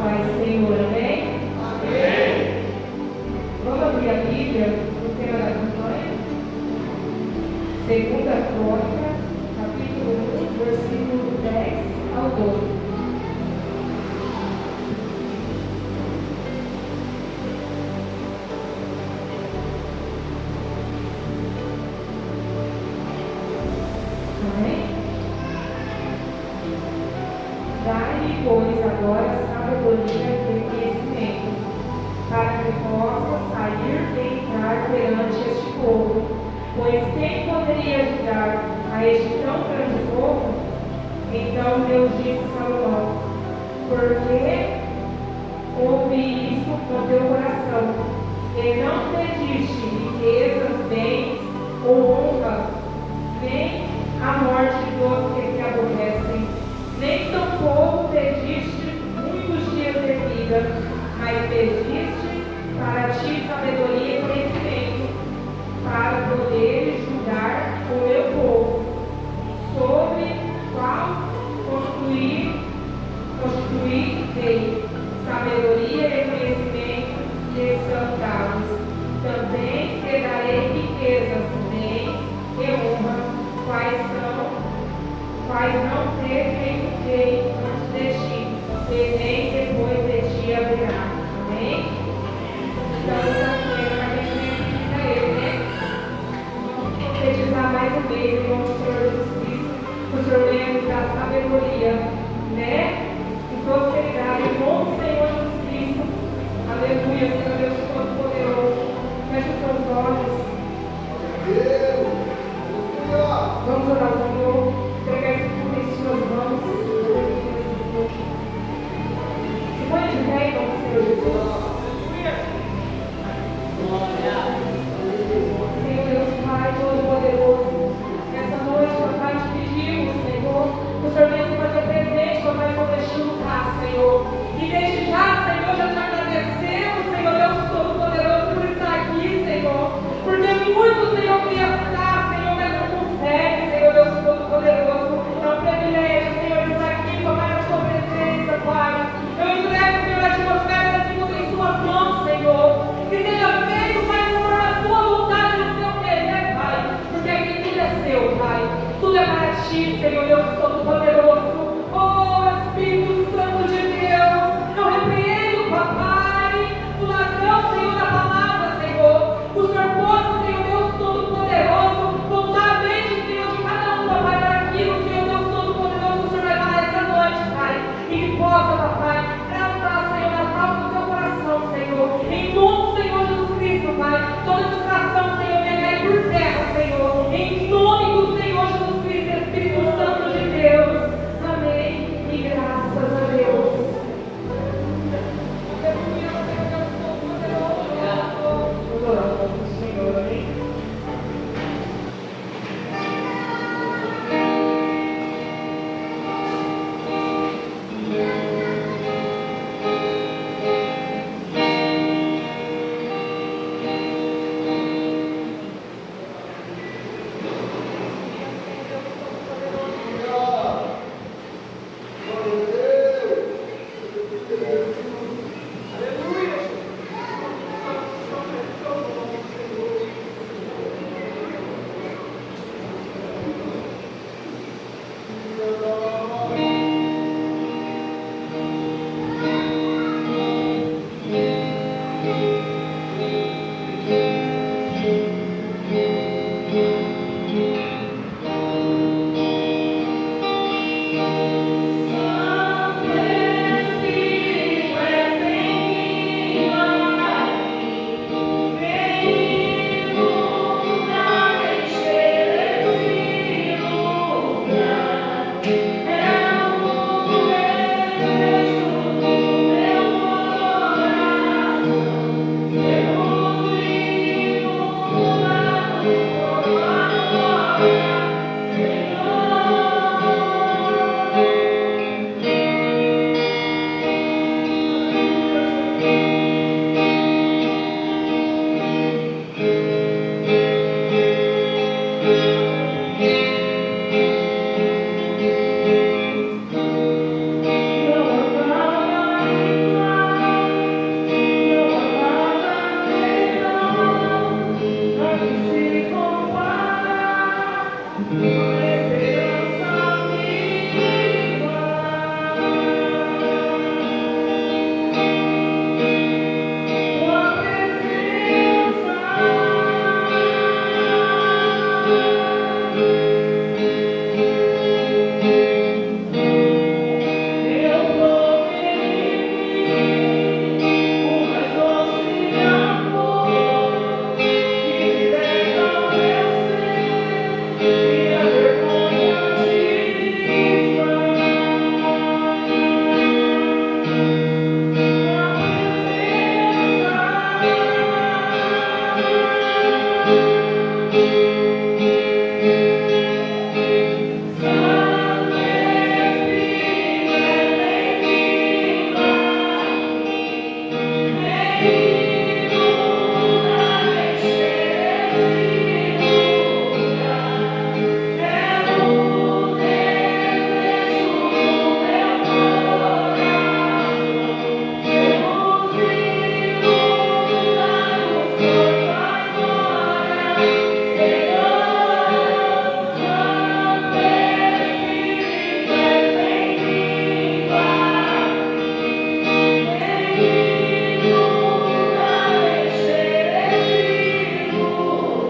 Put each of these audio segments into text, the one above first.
paz do Senhor, amém? Amém. Vamos abrir a Bíblia no tema da campanha. Segunda Crônica, capítulo 1, versículo 10 ao 12. Dai-me, pois, agora sabedoria e conhecimento, para que possa sair e entrar perante este povo. Pois quem poderia ajudar a este tão grande povo? Então Deus disse a Salomão: porque ouvi isso no teu coração, e não pediste riquezas, bens ou honra, nem a morte dos que te aborrecem, nem tampouco pediste muitos dias de vida, mas pediste para ti sabedoria e conhecimento, para poderes julgar o meu povo, sobre qual constituí sabedoria e conhecimento lhes são dados. Também te darei riquezas, bens e honra, quais não teve rei antes de ti, e nem depois de ti haverá. Amém? Então, essa coisa a gente necessita ele, né? Vamos profetizar mais uma vez em nome do Senhor Jesus Cristo, que o Senhor venha nos dar sabedoria, né? E prosperidade em nome do Senhor Jesus Cristo. Aleluia, Senhor Deus Todo-Poderoso. Feche os seus olhos. Vamos orar ao Senhor. Entregar esse culto em suas mãos. Se põe de pé em nome do Senhor Jesus. Senhor Deus Pai Todo-Poderoso, nessa noite, papai, te pedimos, Senhor, que o Senhor venha se fazer presente, papai, sobre este lugar, Senhor. E desde já, Senhor, já te agradecemos, Senhor Deus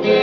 Yeah.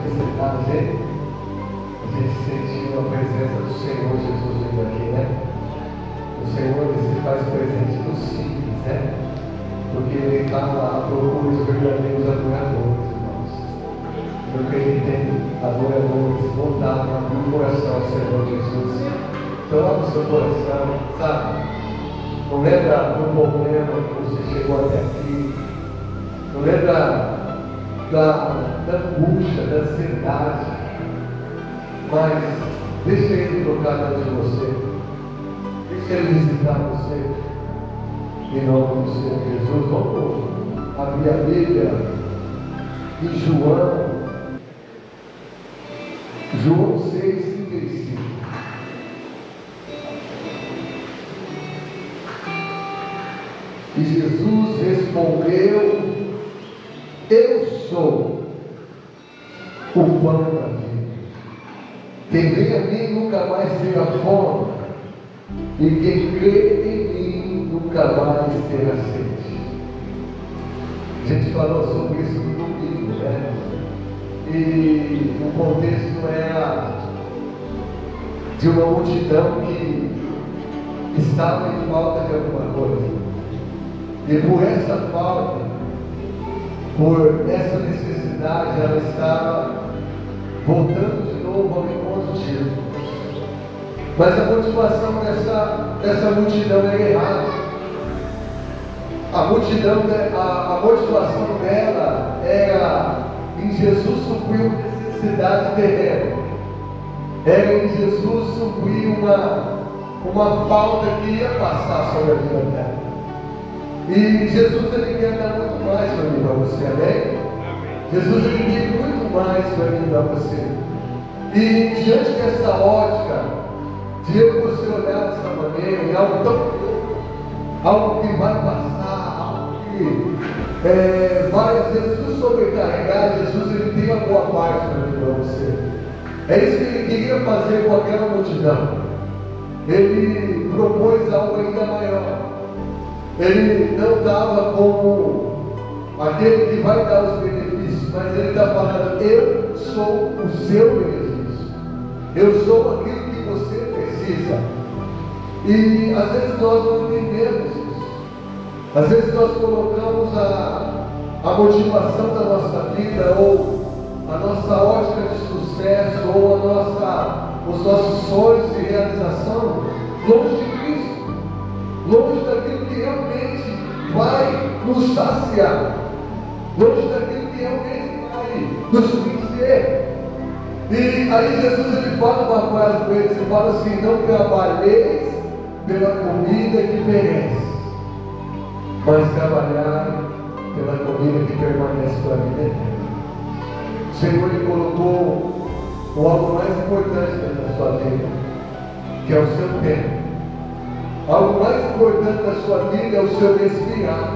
necessidade, a gente sentiu a presença do Senhor Jesus vindo aqui, né? O Senhor se faz presente no simples, né? Porque Ele está lá à procura dos verdadeiros adoradores, irmãos. Porque Ele tem adoradores voltados a abrir o coração ao Senhor Jesus. Então, abre o seu coração, sabe? Não lembra do problema que você chegou até aqui. Não lembra da angústia, da ansiedade. Mas deixa Ele tocar dentro de você. Deixa Ele visitar você. Em nome do Senhor Jesus. Vamos abrir a Bíblia em João 6:35. E Jesus respondeu: eu sou o pão da vida. Quem vem a mim nunca mais terá fome, e quem crê em mim nunca mais terá sede. A gente falou sobre isso no domingo, né? E o contexto era de uma multidão que estava em falta de alguma coisa. E por essa falta, por essa necessidade, ela estava voltando de novo ao encontro de Jesus. Mas a motivação dessa multidão é errada. A motivação dela era em Jesus suprir uma necessidade terrena. Era em Jesus suprir uma falta que ia passar sobre a vida dela. E Jesus, Ele quer dar muito mais para mim e para você, amém? Jesus, Ele tem muito mais para mim e para você. E diante dessa ótica, de eu e você olhar dessa maneira, em algo que vai passar, algo que vai às vezes nos sobrecarregar, Jesus, Ele tem a boa parte para mim e para você. É isso que Ele queria fazer com aquela multidão. Ele propôs algo ainda maior. Ele não estava como aquele que vai dar os benefícios, mas Ele está falando: eu sou o seu benefício, eu sou aquilo que você precisa. E às vezes nós não entendemos isso. Às vezes nós colocamos a motivação da nossa vida, ou a nossa ótica de sucesso, ou os nossos sonhos de realização longe de Cristo, longe daquilo que realmente vai nos saciar, longe daquilo que realmente vai nos vencer. E aí Jesus, Ele fala uma frase com eles, Ele fala assim: não trabalheis pela comida que perece, mas trabalhar pela comida que permanece para a vida eterna. O Senhor, Ele colocou o algo mais importante dentro da sua vida, que é o seu tempo. Algo mais importante da sua vida é o seu respirar.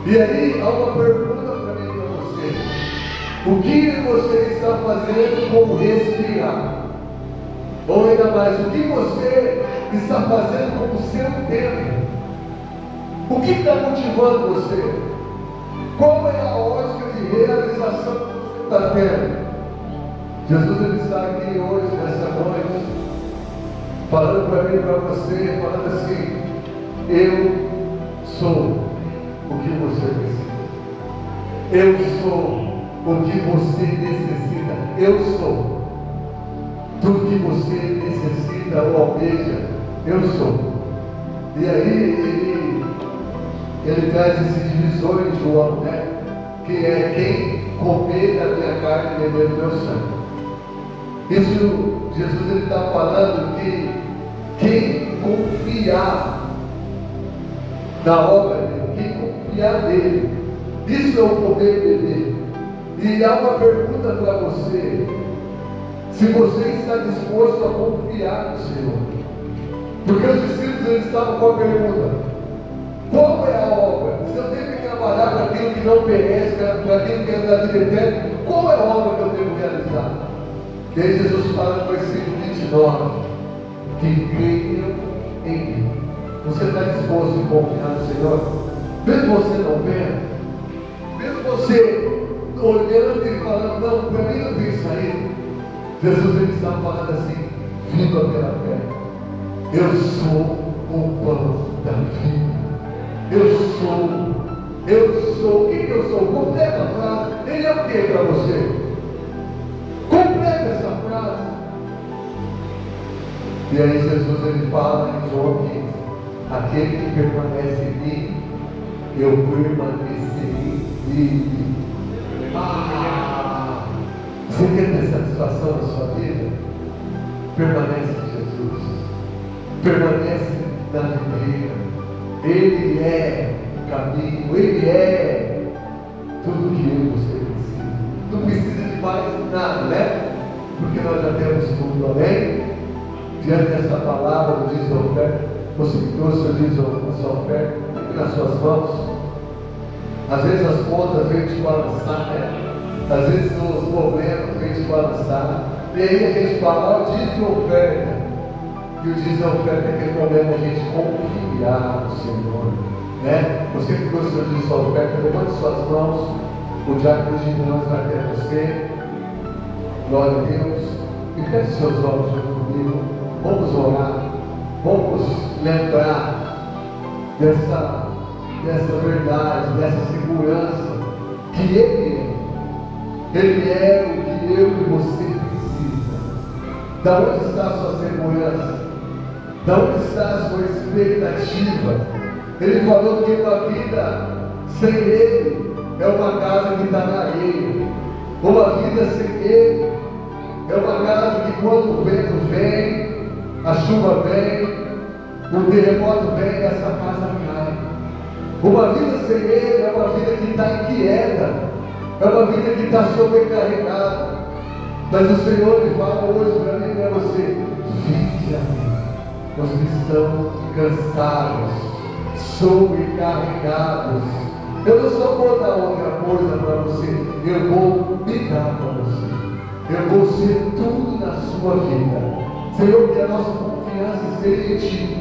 E aí há uma pergunta para mim e para você: o que você está fazendo com respirar? Ou ainda mais, o que você está fazendo com o seu tempo? O que está motivando você? Qual é a ótica de realização que você está tendo? Jesus, Ele está aqui hoje, nessa noite, falando para mim e para você, falando assim: eu sou o que você precisa. Eu sou o que você necessita. Eu sou tudo que você necessita ou almeja. Eu sou. E aí ele traz esse divisor em João, né? Que é: quem comer da minha carne e beber do meu sangue. Isso, Jesus, Ele está falando que quem confiar na obra dele, quem confiar nele, isso é o comer e beber. E há uma pergunta para você: se você está disposto a confiar no Senhor. Porque os discípulos, eles estavam com a pergunta: qual é a obra? Se eu tenho que trabalhar para aquilo que não perece, para aquilo que é da vida eterna, qual é a obra que eu devo realizar? E aí Jesus fala no versículo 29: que creiam em mim. Você está disposto a confiar no Senhor? Mesmo você não vendo, mesmo você olhando e falando, não, para mim não tem saída. Jesus ele estava falando assim, viva pela fé. Eu sou o pão da vida. Eu sou, o que eu sou? Completa a frase. Ele é o que para você? Completa essa frase. E aí Jesus ele fala em João 15, aquele que permanece em mim, eu permanecerei nele. Você quer ter satisfação na sua vida? Permanece em Jesus. Permanece na videira. Ele é o caminho, Ele é tudo que eu e você precisa. Não precisa de mais nada, né? Porque nós já temos tudo, amém? Diante dessa palavra do dízimo da oferta, você que trouxe o dízimo da sua oferta, fique nas suas mãos. Às vezes as contas vêm te balançar, né? Às vezes os problemas vêm te balançar. E aí a gente fala, o dízimo da oferta. E o dízimo da oferta é aquele momento da gente confiar no Senhor, né? Você que trouxe o dízimo da oferta, levante suas mãos. O diácono de nós vai até você. Glória a Deus. E feche seus olhos junto comigo. Vamos orar. Vamos lembrar dessa verdade, dessa segurança que Ele é. Ele é o que eu e você precisa. Da onde está a sua segurança? Da onde está a sua expectativa? Ele falou que uma vida sem Ele é uma casa que está na areia. Uma vida sem Ele é uma casa que quando o vento vem, a chuva vem, o terremoto vem, essa casa cai. Uma vida sem Ele é uma vida que está inquieta, é uma vida que está sobrecarregada. Mas o Senhor me fala hoje para mim e para você: vinde a mim, os que estão cansados, sobrecarregados. Eu não só vou dar outra coisa para você, eu vou me dar para você. Eu vou ser tudo na sua vida. Senhor, que a nossa confiança esteja em Ti,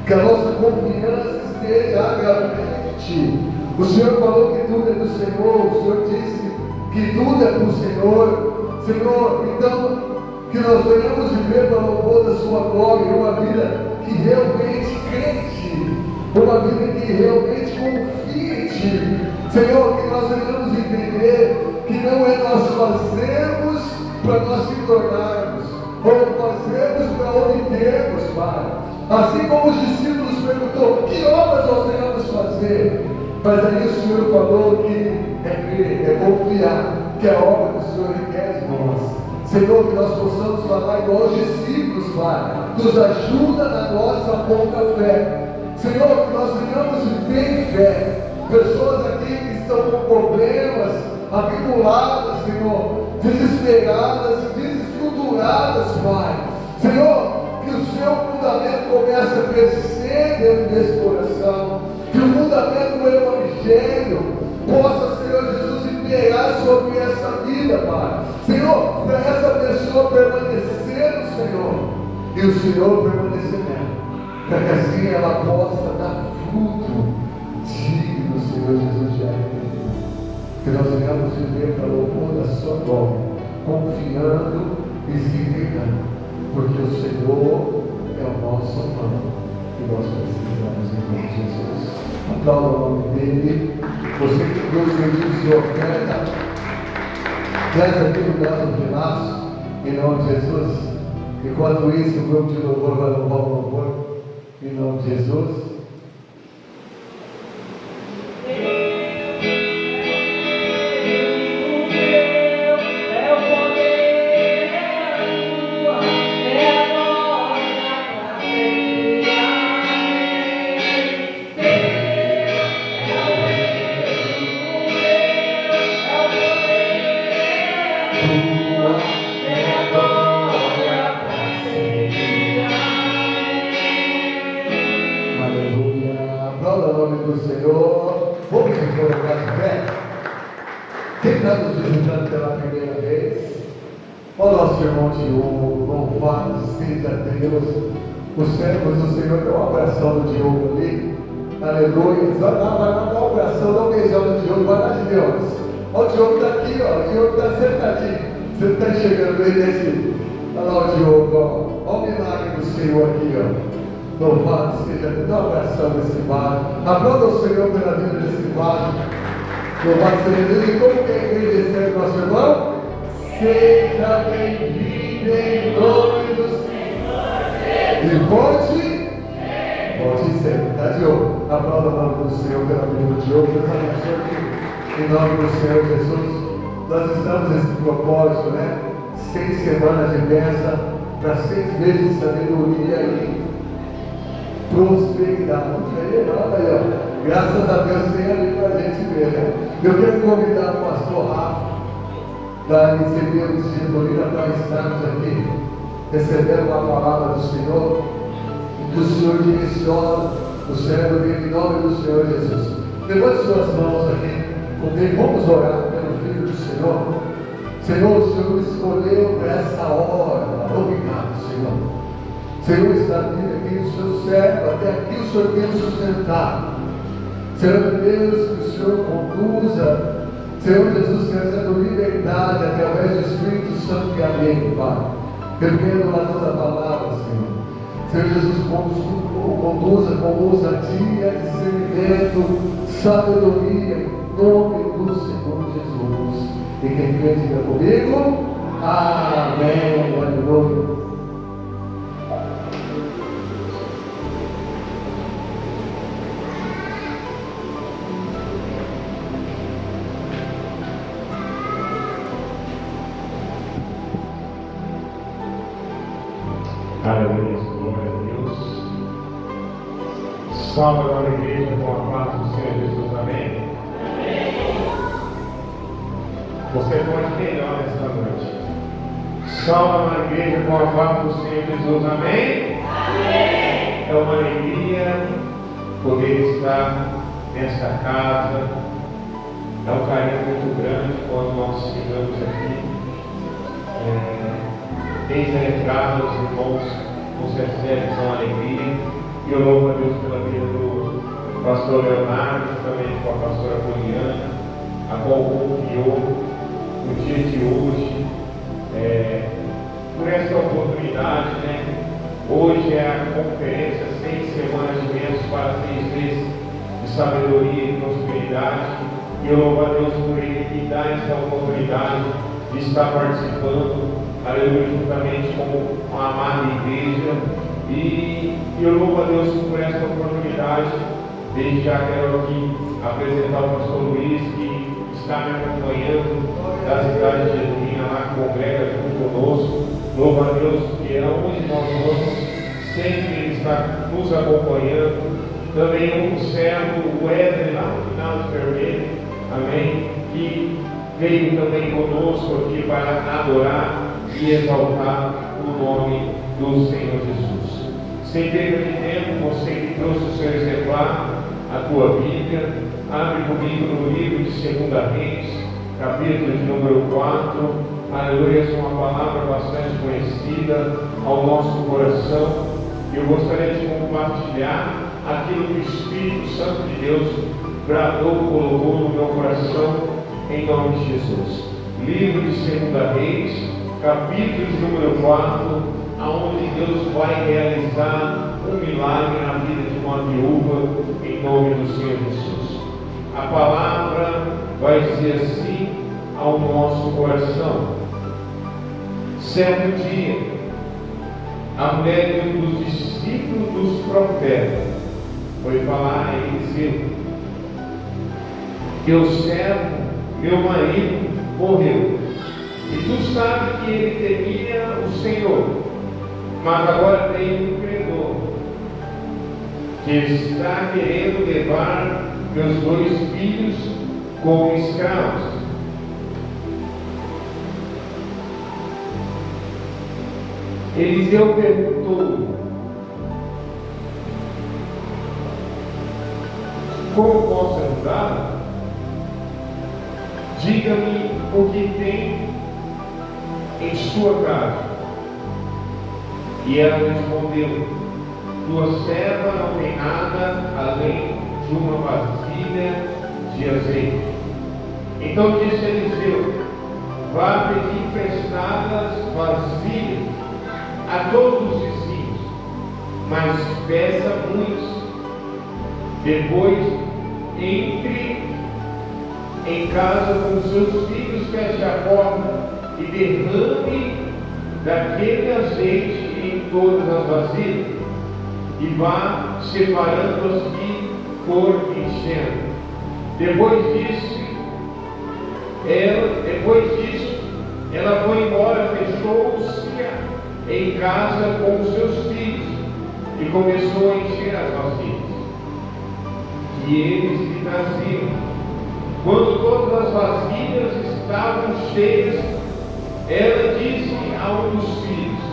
que a nossa confiança esteja agravada em Ti. O Senhor falou que tudo é do Senhor, o Senhor disse que tudo é do Senhor. Senhor, então, que nós venhamos viver para o louvor da Sua glória, uma vida que realmente crê em Ti, uma vida que realmente confia em Ti. Senhor, que nós venhamos entender que não é nós fazermos para nós se tornarmos, ou fazermos para obtermos, Pai. Assim como os discípulos perguntou, que obras nós devemos fazer? Mas aí o Senhor falou que é crer, é confiar, que a obra do Senhor requer de nós. Senhor, que nós possamos falar igual os discípulos, Pai. Nos ajuda na nossa pouca fé. Senhor, que nós venhamos viver em fé. Pessoas aqui que estão com problemas, atribuladas, Senhor, desesperadas, desestruturadas, Pai. Senhor, que o seu fundamento comece a crescer dentro desse coração. Que o fundamento do Evangelho possa, Senhor Jesus, imperar sobre essa vida, Pai. Senhor, para essa pessoa permanecer no Senhor e o Senhor permanecer nela, para que assim ela possa dar fruto digno do Senhor Jesus já é. Que nós venhamos viver para o louvor da Sua glória, confiando e se entregando, porque o Senhor é o nosso pão que nós precisamos em nome de Jesus. Aplauda o nome dele. Você que Deus bendiz sua oferta, traz aqui no nosso pedaço, em nome de Jesus. Enquanto isso, o grupo de louvor vai louvar o louvor, em nome de Jesus. Irmão Diogo, louvado seja Deus. Os servos do Senhor, dá uma oração do Diogo ali, aleluia. Vai dar uma oração, dá um beijão do Diogo, vai lá de Deus. Olha o Diogo está aqui, ó. O Diogo está sentadinho. Você não está enxergando ele desse. Olha lá o Diogo, ó. Olha o milagre do Senhor aqui, ó. Louvado seja Deus. Dá uma oração nesse vaso. Aplauda o Senhor pela vida desse vaso. Louvado seja Deus. E como que a igreja recebe nosso irmão? Seja bem-vindo em nome do Senhor. E pode ser, tá, Diogo? Aplauda o nome do Senhor pela vida do Diogo. Deus abençoe. Em nome do Senhor Jesus, nós estamos nesse propósito, né? 6 semanas de bênção, para 6 meses de sabedoria e prosperidade. Olha aí, ó. Graças a Deus tem ali para a gente ver, né? Eu quero convidar o pastor Rafa da ICB de Getulina para estarmos aqui recebendo uma palavra do Senhor, que o Senhor direciona o servo dele em nome do Senhor Jesus. Levante suas mãos aqui. Vamos orar pelo Filho do Senhor. Senhor, o Senhor me escolheu para essa hora. Obrigado, Senhor. Senhor, está vindo aqui o seu servo, até aqui o Senhor tem sustentado. Senhor Deus, que o Senhor conduza, Senhor Jesus, trazendo liberdade através do Espírito Santo que amém, Pai. Perdendo a tua palavra, Senhor. Senhor Jesus, conduza com ousadia, discernimento, sabedoria, em nome do Senhor Jesus. E quem crê, diga comigo, amém. Aleluia. Aleluia, glória a Deus. Salve agora a igreja com a paz do Senhor Jesus, amém? Você pode melhor nesta noite. Salve a igreja com a paz do Senhor Jesus, amém? Amém. É uma alegria poder estar nesta casa. É um carinho muito grande quando nós chegamos aqui. Desde a entrada, os irmãos nos recebem com alegria. E eu louvo a Deus pela vida do pastor Leonardo, também com a pastora Poliana, a qual confiou no dia de hoje, por essa oportunidade, né? Hoje é a conferência 6 semanas de bênçãos para 6 meses de sabedoria e prosperidade. E eu louvo a Deus por Ele me dar essa oportunidade de estar participando, aleluia, juntamente com a amada igreja. E eu louvo a Deus por essa oportunidade. Desde já quero aqui apresentar o pastor Luiz, que está me acompanhando da cidade de Getulina, lá congrega junto conosco. Louvo a Deus que onde nós vamos, sempre Ele está nos acompanhando. Também o servo Wesley, lá no final do vermelho, amém, que veio também conosco aqui para adorar e exaltar o nome do Senhor Jesus. Sem perda de tempo, você que trouxe o seu exemplar, a tua Bíblia, abre comigo no livro de 2 Reis, capítulo de número 4. Aleluia, é uma palavra bastante conhecida ao nosso coração. Eu gostaria de compartilhar aquilo que o Espírito Santo de Deus bradou, colocou no meu coração, em nome de Jesus. Livro de 2 Reis, capítulo de número 4, aonde Deus vai realizar um milagre na vida de uma viúva, em nome do Senhor Jesus. A palavra vai dizer assim ao nosso coração: certo dia, a mulher dos discípulos dos profetas foi falar a Eliseu: teu servo, meu marido, morreu, e tu sabes que ele temia o Senhor, mas agora tem um credor que está querendo levar meus 2 filhos como escravos. Eliseu perguntou: como posso ajudar? Diga-me o que tem em sua casa. E ela respondeu: tua serva não tem nada além de uma vasilha de azeite. Então disse Eliseu: vá pedir emprestadas vasilhas a todos os vizinhos, mas peça muitos. Depois entre em casa com seus filhos, feche a porta e derrame daquele azeite em todas as vasilhas, e vá separando as que for enchendo. Depois disso, ela foi embora, fechou-se em casa com os seus filhos e começou a encher as vasilhas que eles lhe traziam. Quando todas as vasilhas estavam cheias, ela disse a um dos filhos: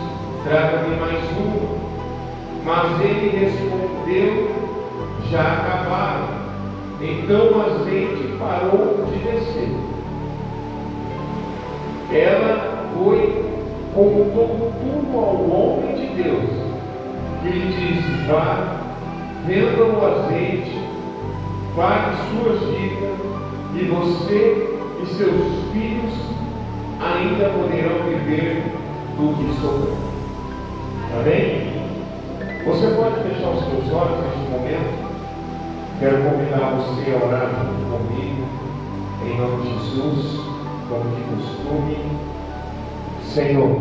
traga-me mais uma. Mas ele respondeu: já acabaram. Então o azeite parou de descer. Ela foi, contou tudo ao homem de Deus, que lhe disse: vá, venda o azeite, pague suas dívidas, e você e seus filhos ainda poderão viver do que sobrou. Amém? Você pode fechar os seus olhos neste momento. Quero convidar você a orar junto comigo, em nome de Jesus, como de costume. Senhor,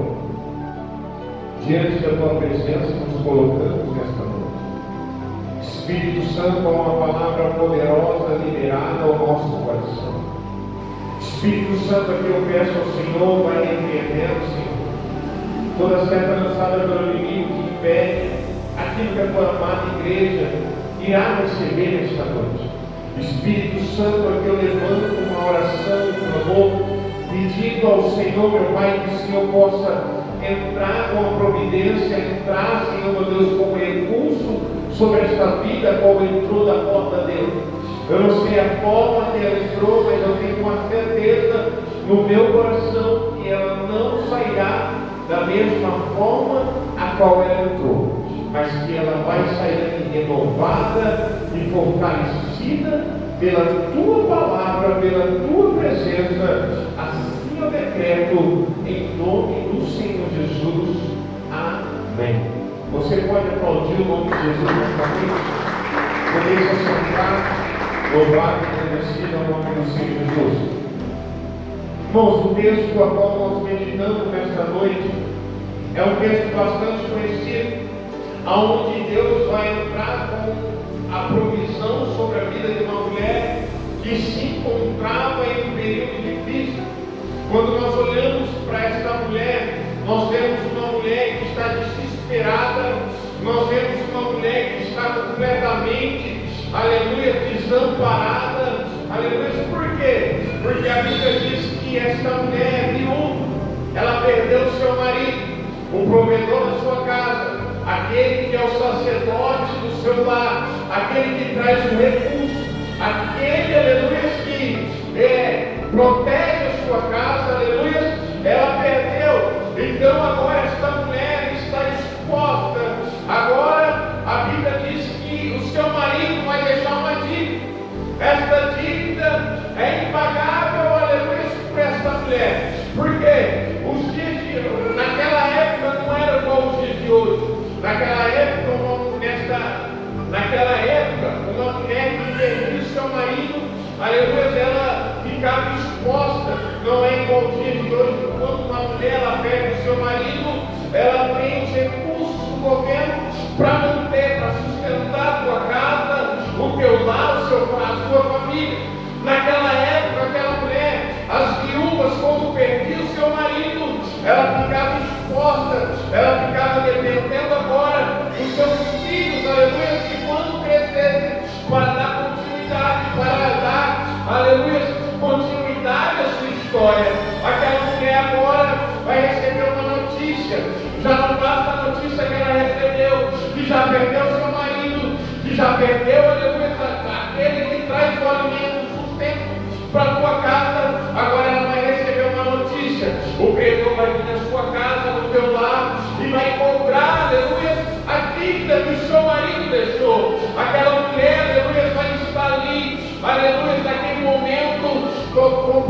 diante da tua presença nos colocamos nesta noite. Espírito Santo, há uma palavra poderosa liberada ao nosso coração. Espírito Santo, aqui eu peço ao Senhor, vai repreendendo, Senhor, toda seta lançada pelo inimigo que impede aquilo que a tua amada igreja irá receber nesta noite. Espírito Santo, aqui eu levanto uma oração, um clamor, pedindo ao Senhor, meu Pai, que o Senhor possa entrar com a providência, entrar, Senhor, meu Deus, com recurso sobre esta vida, como entrou da porta dele. Eu não sei a forma que ela entrou, mas eu tenho uma certeza no meu coração que ela não sairá da mesma forma a qual ela entrou, mas que ela vai sair renovada e fortalecida pela tua palavra, pela tua presença. Assim eu decreto em nome do Senhor Jesus. Amém. Você pode aplaudir o nome de Jesus nesta noite? Podeis assentar, louvado e agradecido ao nome do Senhor Jesus. Irmãos, o texto a qual nós meditamos nesta noite é um texto bastante conhecido, onde Deus vai entrar com a provisão sobre a vida de uma mulher que se encontrava em um período difícil. Quando nós olhamos para esta mulher, nós vemos uma mulher que está desesperada, nós vemos uma mulher que está completamente, aleluia, desamparada, aleluia. Por quê? Porque a Bíblia diz que esta mulher é viúva, ela perdeu seu marido, o provedor da sua casa, aquele que é o sacerdote do seu lar, aquele que traz o recurso, aquele, aleluia, que protege a sua casa, aleluia, ela perdeu. Então agora esta mulher está exposta. Agora a Bíblia diz que o seu marido vai deixar uma dívida. Esta dívida é impagável, aleluia, para esta mulher. Por quê? Os dias de naquela época não eram como os dias de hoje. Naquela época, uma mulher que perdia seu marido, aleluia, ela ficava exposta. Não é igual o dia de hoje, quando uma mulher ela perde o seu marido, ela tem os recursos do governo para manter, para sustentar a tua casa, o teu lar, a sua família. Naquela época, aquela mulher, as viúvas, quando perdiam o seu marido, ela ficava exposta, ela ficava dependendo agora dos seus filhos, aleluia, que quando crescessem, para dar continuidade, para dar, aleluia, continuidade à sua história. Aquela mulher agora vai receber uma notícia. Já não basta a notícia que ela recebeu, que já perdeu seu marido, que já perdeu, aleluia, aquele que traz o alimento, o sustento para a tua casa. Agora ela vai receber uma notícia. O credor vai vir na sua casa, no teu lar, e vai cobrar, aleluia, a dívida que o seu marido deixou. Aquela mulher, aleluia, vai estar ali, aleluia, naquele momento, com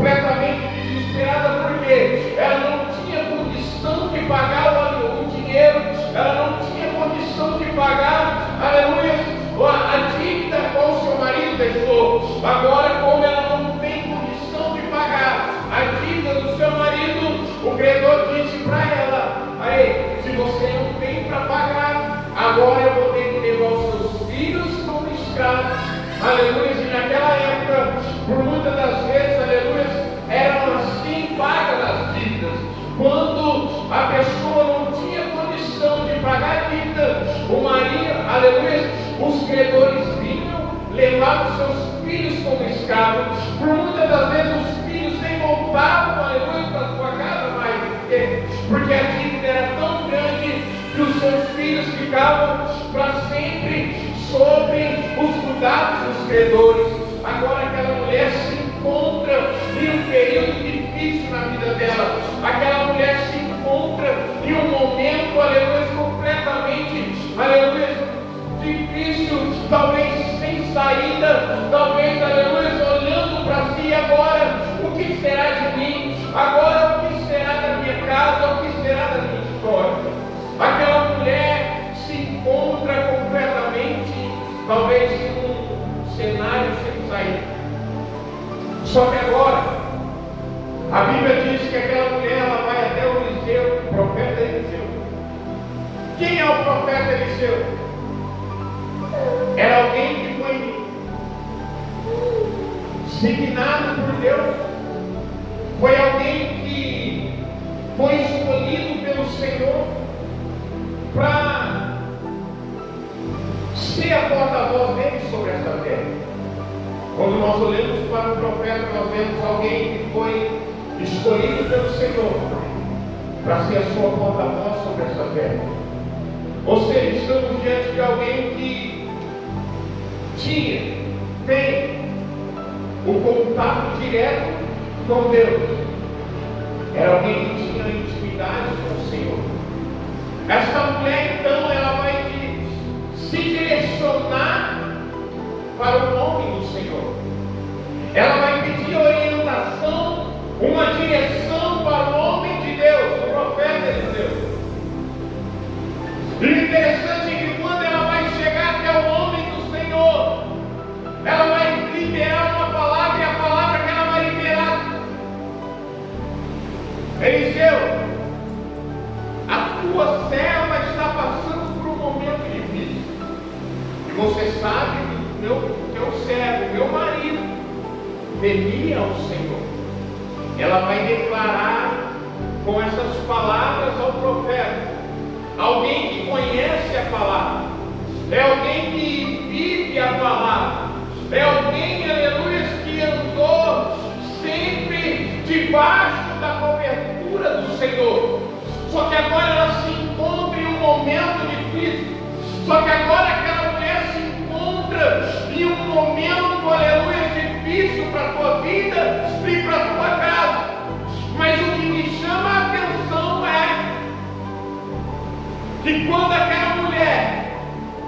porque ela não tinha condição de pagar o dinheiro, ela não tinha condição de pagar, aleluia, a dívida com o seu marido deixou. Agora, como ela não tem condição de pagar a dívida do seu marido, o credor disse para ela: aí, se você não tem para pagar, agora eu vou ter que levar os seus filhos como escravos. Aleluia. E naquela época, por muitas das vezes, aleluia, eram assim pagas as dívidas. Quando a pessoa não tinha condição de pagar a dívida, o marido, aleluia, os credores vinham, levavam seus filhos como escravos. Por muitas das vezes os filhos nem voltavam, aleluia, para a sua casa mais, porque a dívida era tão grande que os seus filhos ficavam para sempre sobre os cuidados dos credores. Agora aquela mulher se encontra em um período difícil na vida dela. Aquela mulher se encontra em um momento, aleluia, completamente, aleluia, difícil, talvez sem saída, talvez, aleluia, olhando para si agora: o que será de mim? Agora, o que será da minha casa? O que será da minha história? Aquela mulher se encontra completamente, talvez, em um cenário sem saída. Só que agora, a Bíblia diz que aquela mulher, ela vai até o Eliseu, o profeta Eliseu. Quem é o profeta Eliseu? Era alguém que foi designado por Deus. Foi alguém que foi escolhido pelo Senhor para ser a porta-voz dele sobre essa terra. Quando nós olhamos para o profeta, nós vemos alguém que foi escolhido pelo Senhor para ser a sua porta-voz sobre essa terra. Ou seja, estamos diante de alguém que tem o contato direto com Deus. Era alguém que tinha intimidade com o Senhor. Esta mulher, então, ela vai se direcionar para o nome do Senhor. Ela vai pedir orientação, uma direção para o homem de Deus, o profeta Eliseu. E o interessante é que quando ela vai chegar até o homem do Senhor, ela vai liberar uma palavra, e a palavra que ela vai liberar: Eliseu, a tua serva está passando por um momento difícil. E você sabe que o teu servo, meu marido, temia ao Senhor. Ela vai declarar com essas palavras ao profeta. Alguém que conhece a palavra, é alguém que vive a palavra, é alguém, aleluia, que andou sempre debaixo da cobertura do Senhor. Só que agora ela se encontra em um momento difícil. Só que agora aquela mulher se encontra em um momento, aleluia, difícil para a tua vida e para a tua casa. Mas o que me chama a atenção é que quando aquela mulher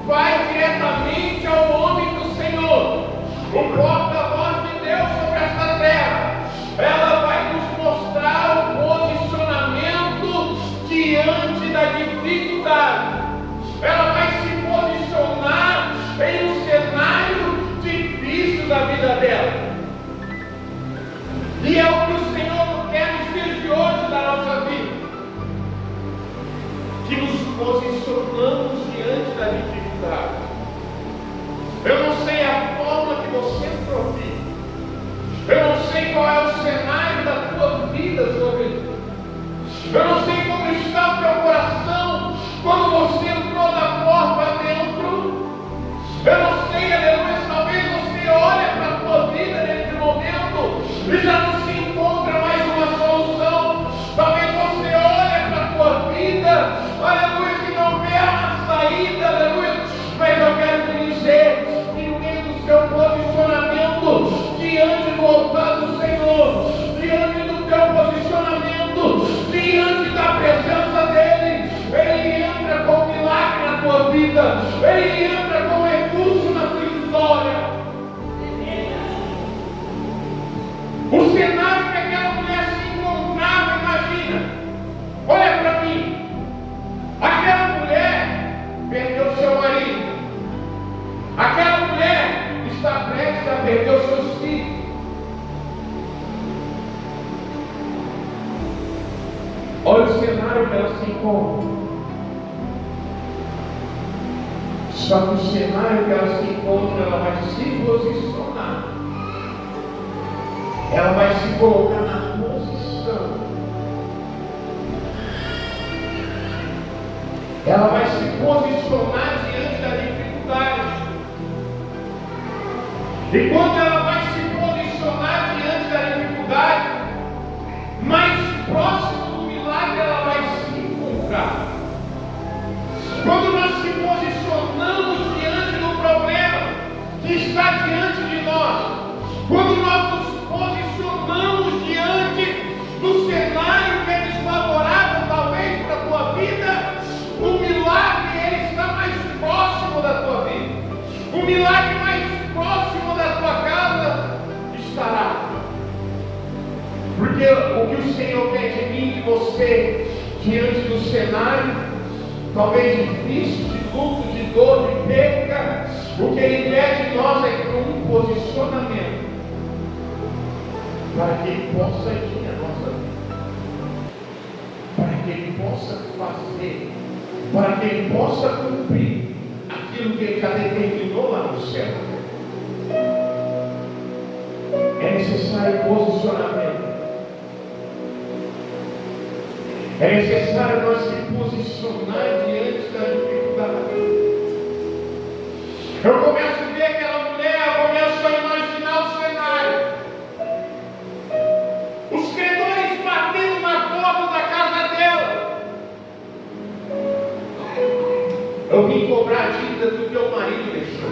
vai diretamente ao nome do Senhor, o porta-voz de Deus sobre esta terra, ela vai nos mostrar o posicionamento diante da dificuldade. Ela vai se posicionar em um cenário difícil da vida dela. E é o que o Senhor quer nos dias de hoje da nossa vida, que nos posicionamos diante da dificuldade. Eu não sei a forma que você entrou aqui. Eu não sei qual é o cenário da tua vida sobre isso. Eu não sei como está o teu coração quando você entrou da porta dentro. Eu não sei, aleluia, talvez você olhe para a tua vida nesse momento e já não se encontra mais uma solução. Talvez você olhe para a tua vida, aleluia, que não vê a saída, aleluia. Mas eu quero te dizer que no meio do seu posicionamento diante do altar do Senhor, diante do teu posicionamento, diante da presença dEle, Ele entra com milagre na tua vida, Ele entra com recurso na tua história. O cenário que aquela mulher se encontrava Olha o cenário que ela se encontra. Só que o cenário que ela se encontra, ela vai se posicionar. Ela vai se colocar na posição. Ela vai se posicionar diante da dificuldade. E quando ela vai se posicionar diante da dificuldade, mais próximo do milagre ela vai se encontrar. Quando nós se posicionamos diante do problema que está diante de nós, quando nós nos posicionamos diante do cenário que é desfavorável talvez para a tua vida, o milagre ele está mais próximo da tua vida. O milagre mais próximo da tua casa estará. Porque o que o Senhor quer de mim e de você, diante do cenário, talvez difícil, de luto, de dor, de perca, o que Ele quer de nós é um posicionamento, para que Ele possa agir na nossa vida, para que Ele possa fazer, para que Ele possa cumprir aquilo que Ele já determinou lá no céu. É necessário posicionamento. É necessário nós se posicionar diante da dificuldade. Eu começo a ver aquela mulher, eu começo a imaginar o cenário. Os credores batendo na porta da casa dela. Eu vim cobrar a dívida do teu marido deixou.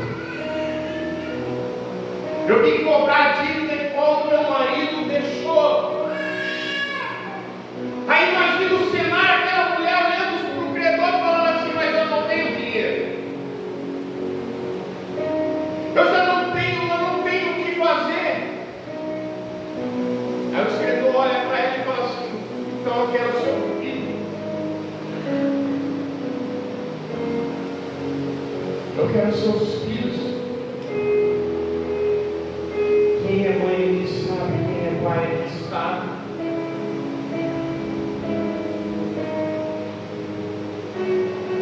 Eu vim cobrar a dívida igual o teu marido deixou. Aí imagina o cenário, aquela mulher olhando para o credor falando assim, mas eu não tenho dinheiro. Eu não tenho o que fazer. Aí o credor olha para ela e fala assim, então eu quero o seu filho. Eu quero seus filhos. Quem é mãe ele sabe, quem é pai ele sabe.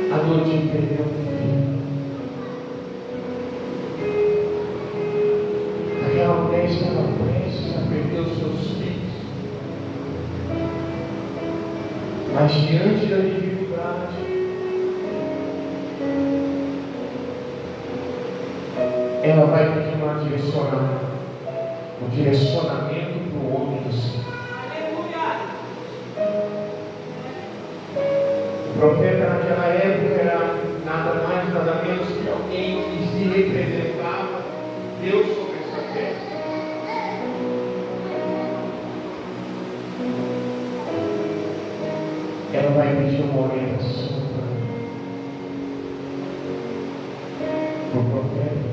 A dor de perder um filho. Aquela mulher estava prestes a perder os seus filhos. Mas diante da dificuldade, ela vai pedir um direcionamento para o homem do Senhor. O profeta naquela época era nada mais, nada menos que alguém que se representava Deus sobre essa terra. Ela vai pedir uma orientação para o profeta.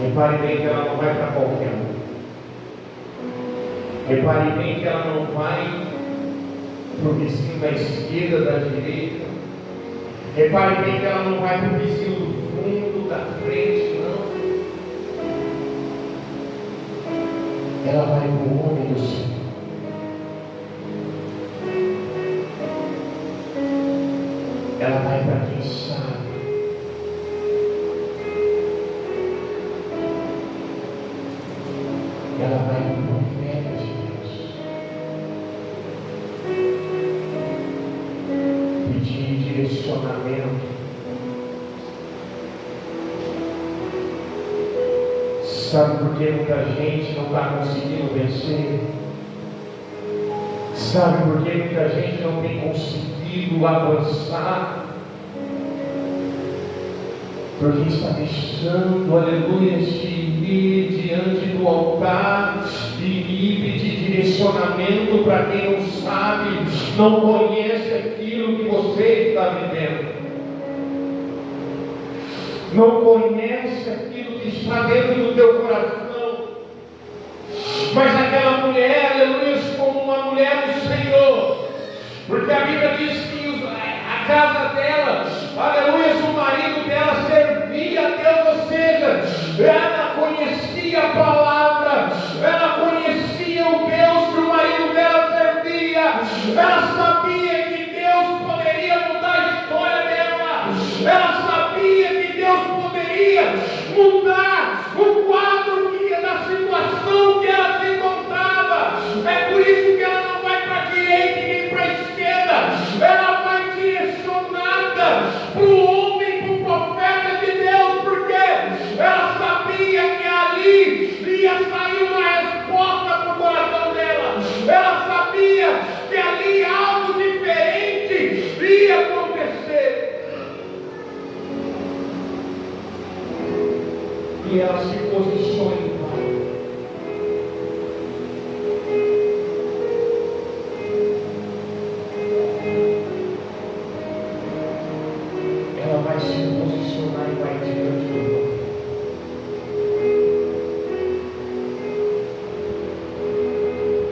Repare bem que ela não vai para qualquer um. Repare bem que ela não vai para o vizinho da esquerda, da direita. Repare bem que ela não vai para o vizinho do fundo, da frente, não. Ela vai para o homem do Senhor. Ela vai para quem sabe. Ela vai para o profeta de Deus. Pedir direcionamento. Sabe por que muita gente não está conseguindo vencer? Sabe por que muita gente não tem conseguido avançar? Porque está deixando, aleluia, de ir diante do altar e ir pedir direcionamento para quem não sabe, não conhece aquilo que você está vivendo, não conhece aquilo que está dentro do teu coração. Mas aquela mulher, aleluia, como uma mulher do Senhor, porque a Bíblia diz que a casa dela, aleluia, o marido dela servia a Deus, ou seja, ela conhecia a palavra, ela conhecia o Deus que o marido dela servia.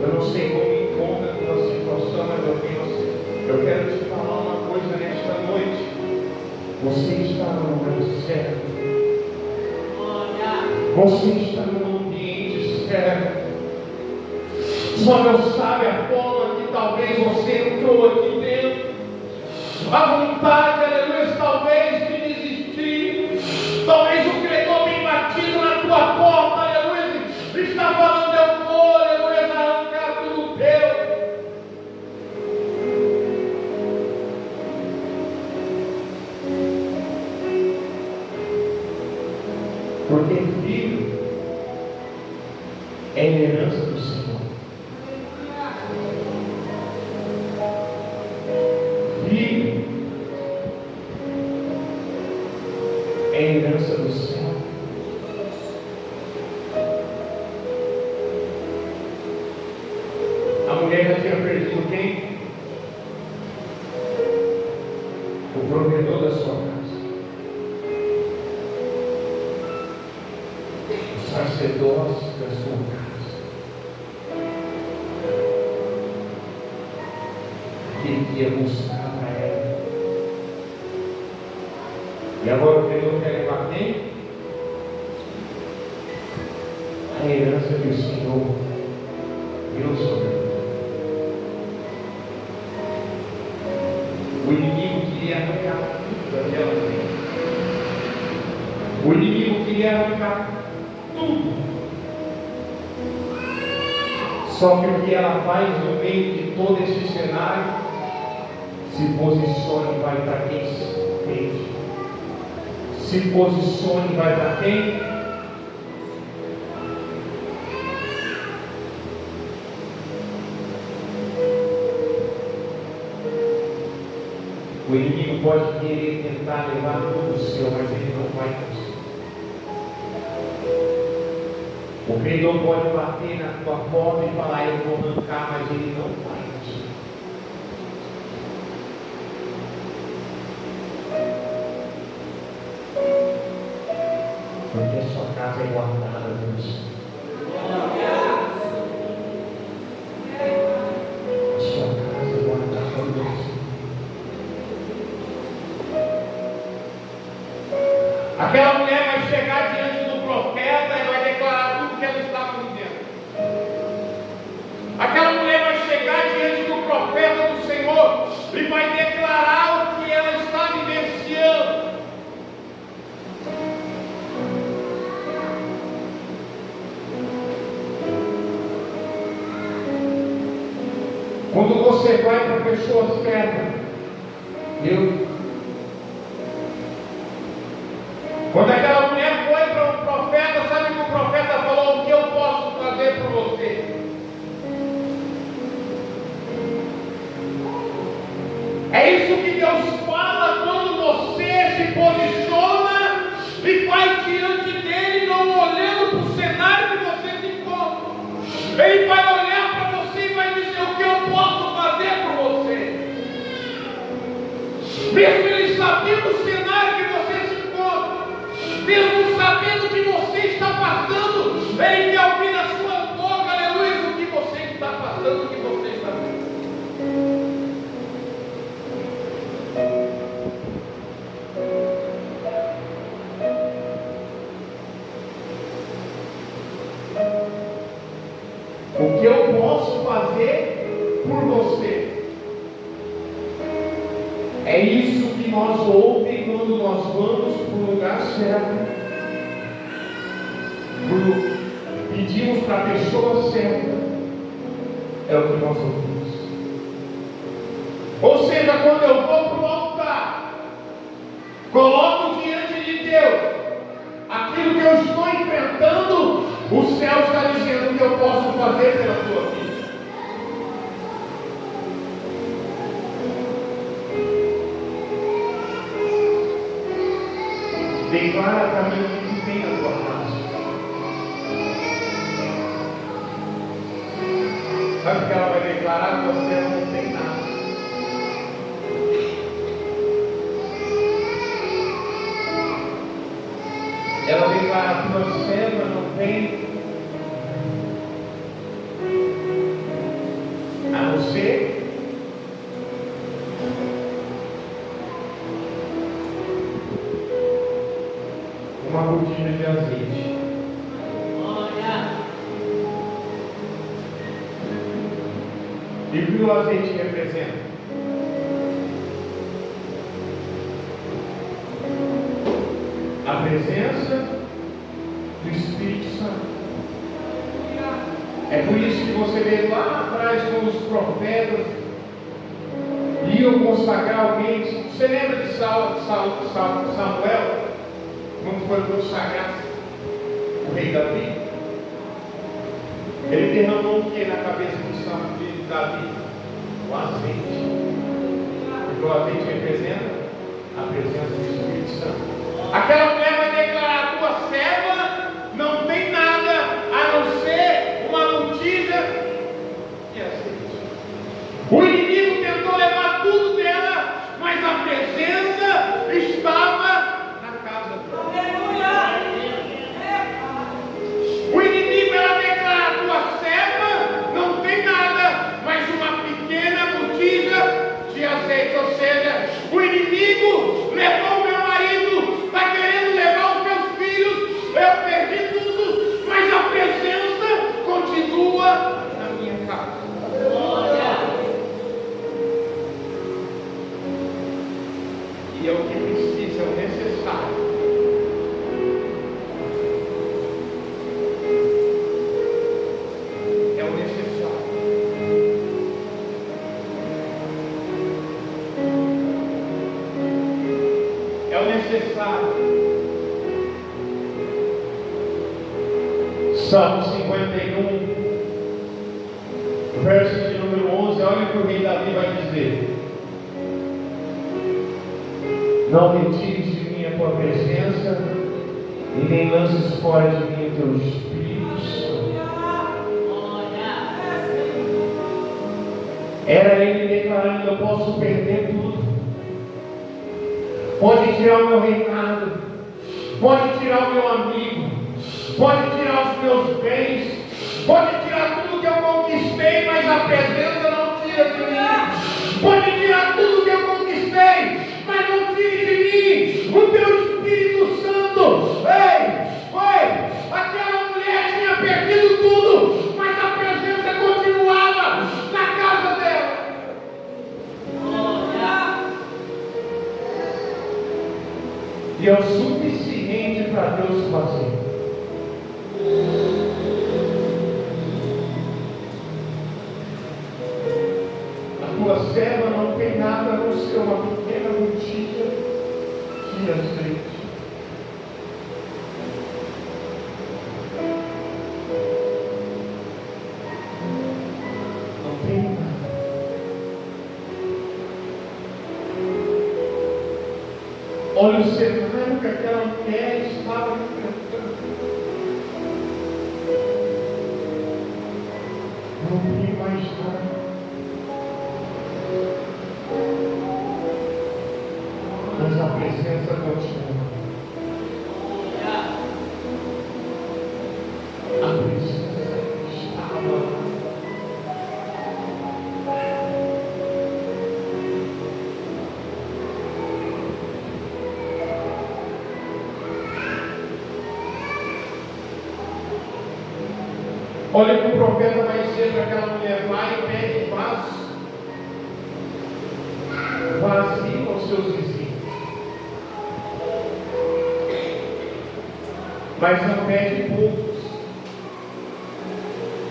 Eu não sei como encontra a tua situação, mas eu quero te falar uma coisa nesta noite. Você está no lugar certo. Você está no ambiente certo. Só Deus sabe a forma que talvez você entrou aqui dentro. A vontade, aleluia, talvez de desistir. Talvez o credor bem batido na tua porta, aleluia, está falando, eu vou, aleluia, arrancar tudo teu. Porque filho é herança do Senhor. Filho é herança do céu. A mulher já tinha perdido quem? O provedor da sua casa. O sacerdote da sua casa. Que ia buscar para ela. E agora o credor quer levar quem? A herança que o Senhor deu sobre ele. O inimigo queria arrancar tudo daquela vida. O inimigo queria arrancar tudo. Só que o que ela faz no meio de todo esse cenário, se posicione e vai para quem se Se posicione e vai para quem? O inimigo pode querer tentar levar tudo o seu, mas ele não vai conseguir. O credor pode bater na tua porta e falar, eu vou arrancar, mas ele não vai conseguir. Porque a sua casa é guardada por Deus. A sua casa é guardada por Deus. Aquela mulher vai chegar diante do profeta e vai declarar tudo que ela estava vivendo. Aquela mulher vai chegar diante do profeta do Senhor e vai declarar o que ela está vivenciando. Quando você vai para a pessoa certa, quando aquela mulher foi para o profeta, sabe que o profeta falou: o que eu posso fazer por você? É isso que Deus fala quando você se posiciona e vai diante dele, não olhando para o cenário que você se encontra. Ele vai olhar para você e vai dizer: o que eu posso fazer por você? Mesmo ele sabendo o cenário que você se encontra, mesmo sabendo que você está passando, ele quer ouvir na sua boca, aleluia, o que você está passando, o que você está vendo. O que eu posso fazer por você? É isso que nós ouvimos quando nós vamos para o lugar certo. Pedimos para a pessoa certa. É o que nós ouvimos. Ou seja, quando eu vou para o altar, coloco diante de Deus aquilo que eu estou enfrentando, o céu está dizendo o que eu posso fazer pela tua vida. Declara para mim o que tem na tua casa. Sabe o que ela vai declarar? Você não tem nada. Ela declara: tua serva não tem. folha de azeite. E o que o azeite representa? A presença do Espírito Santo. É por isso que você vê lá atrás quando os profetas iam consagrar alguém. Você lembra de Samuel? Quando foi consagrar o rei Davi? Ele derramou o que na cabeça de Davi? O azeite. Porque o azeite representa a presença do Espírito Santo. Aquela mulher vai declarar: a tua serva não tem nada a não ser uma botija de azeite. O inimigo tentou levar tudo dela, mas a presença estava na casa dela. O inimigo, ela declara: a tua serva não tem nada, mas uma pequena botija de azeite. Ou seja, o inimigo levou o meu marido, está querendo levar os meus filhos, eu perdi tudo, mas a presença continua na minha casa. E é o que precisa, é o necessário. É o necessário. É o necessário. Salmo 51, verso de número 11, olha o que o rei Davi vai dizer: não retires de mim a tua presença, e nem lances fora de mim o teu Espírito Santo. Era ele declarando: eu posso perder tudo, pode tirar o meu reinado, pode tirar o meu amigo, pode tirar os meus bens, pode tirar tudo que eu conquistei, mas a presença não tira de mim. Pode tirar tudo que eu conquistei, mas não tire de mim o teu Espírito Santo. Ei, aquela mulher tinha perdido tudo, mas a presença continuava na casa dela. E é o suficiente para Deus fazer. A tua serva não tem nada a não ser uma pequena botija de azeite. Não tem nada. Olha o cenário que aquela mulher estava enfrentando. Não tem mais nada. Mas a presença continua. A presença estava. Olha que o profeta vai dizer para aquela mulher: vai e pede vaso vazio aos seus vizinhos. Mas não pede poucos,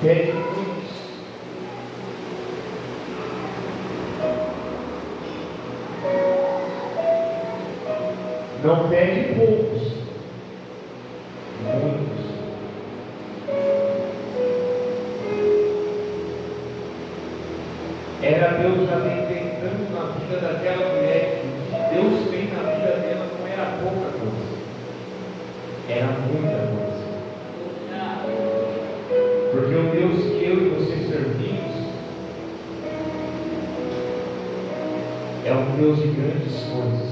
pede muitos. Não pede poucos, muitos. Era Deus já tentando na vida daquela mulher. Deus tem na vida dela, não era pouca coisa, era muita coisa. Porque o Deus que eu e você servimos é um Deus de grandes coisas.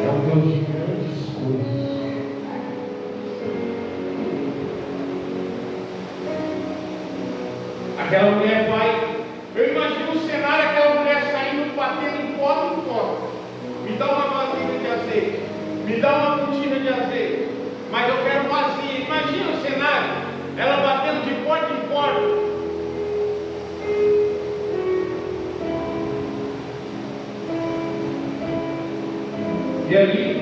É um Deus de grandes coisas. Aquela mulher vai, eu imagino o cenário, aquela mulher saindo, batendo em porta. Me dá uma vasilha de azeite. me dá uma botija de azeite, mas eu quero vazia. Imagina o cenário, ela batendo de porta em porta. E ali,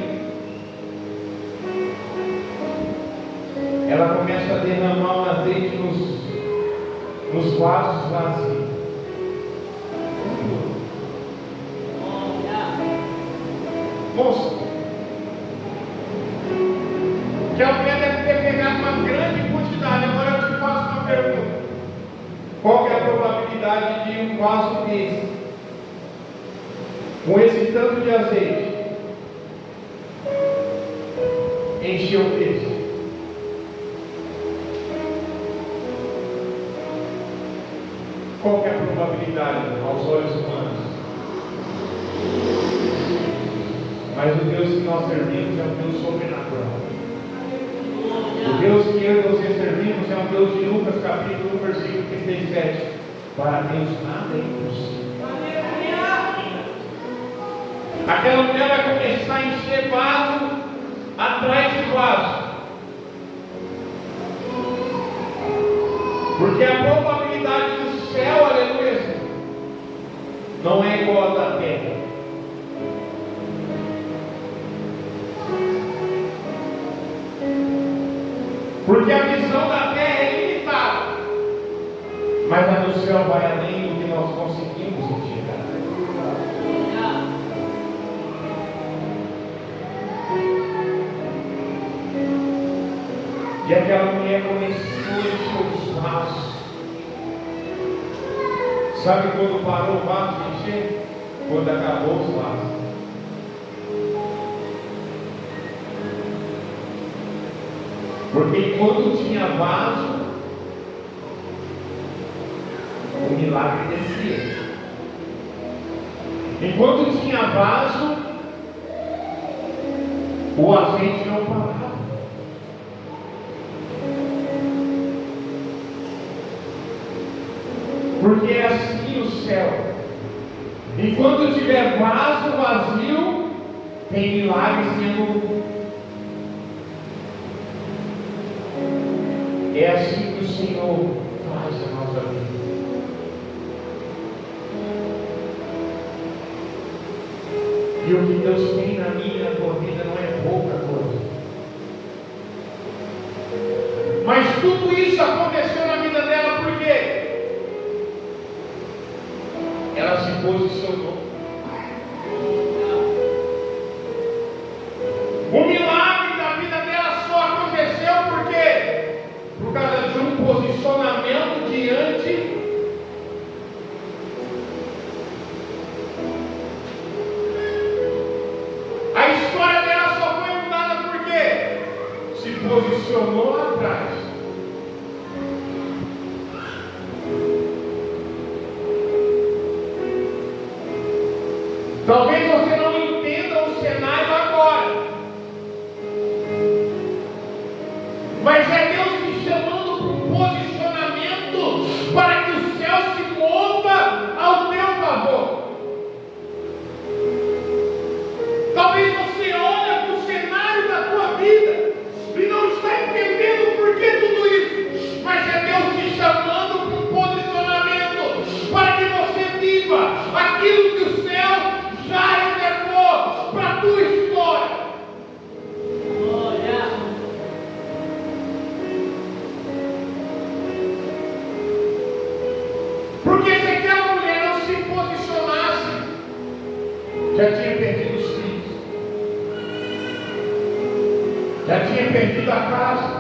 ela começa a derramar o azeite nos vasos vazios. Moça, que a mulher deve ter pegado uma grande quantidade. Agora eu te faço uma pergunta: qual que é a probabilidade de um vaso desse, com esse tanto de azeite, encher o peixe? Qual que é a probabilidade aos olhos humanos? Mas o Deus que nós servimos é um Deus sobrenatural. O Deus que eu e você servimos é um Deus de Lucas capítulo 1, versículo 37. Para Deus nada é impossível. Aquela mulher vai começar a encher vaso atrás de vaso, porque a probabilidade do céu, aleluia, não é igual a da terra. Porque a visão da terra é limitada, mas a do céu vai além do que nós conseguimos enxergar. E aquela mulher começou a encher os vasos. Sabe quando parou o vaso de encher? Quando acabou os vasos. Porque enquanto tinha vaso, o milagre descia. Enquanto tinha vaso, o azeite não parava. Porque é assim o céu. Enquanto tiver vaso vazio, tem milagre sendo. É assim que o Senhor faz a nossa vida. E o que Deus tem na minha e na tua vida não é pouca coisa. Mas tudo isso aconteceu na vida dela por quê? Ela se posicionou. O milagre da vida dela só aconteceu porque, por causa de um posicionamento diante a história dela só foi mudada porque se posicionou atrás. Talvez você não entenda o cenário agora, mas é Deus te chamando para um posicionamento para que o céu se mova ao teu favor. Talvez você olhe para o cenário da tua vida e não está entendendo por que tudo isso, mas é Deus te chamando para um posicionamento para que você viva aquilo que o céu já reservou para a tua história. Porque se aquela mulher não se posicionasse, já tinha perdido os filhos, já tinha perdido a casa,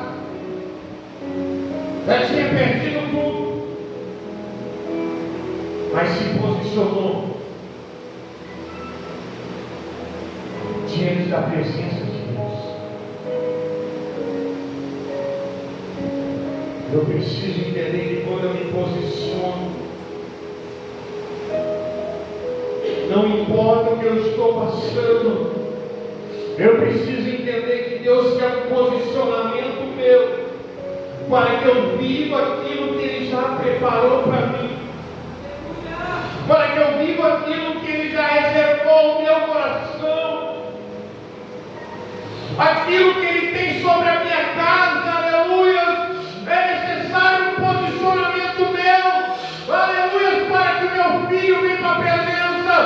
já tinha perdido tudo, mas se posicionou diante da presença de Deus. Eu preciso entender que quando eu me posiciono, não importa o que eu estou passando, eu preciso entender que Deus quer um posicionamento meu, para que eu viva aquilo que Ele já preparou para mim, para que eu viva aquilo que Ele já reservou no meu coração. aquilo que Ele tem sobre a minha casa, aleluia. É necessário um posicionamento meu, aleluia, para que meu filho venha para a presença,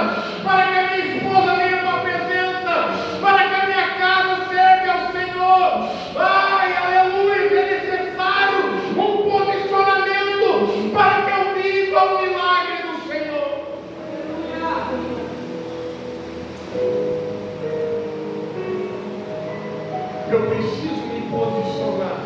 para que a minha esposa venha para a presença, para que a minha casa serve ao Senhor. Ai, aleluia, é necessário um posicionamento para que eu viva o milagre do Senhor. Eu preciso me posicionar.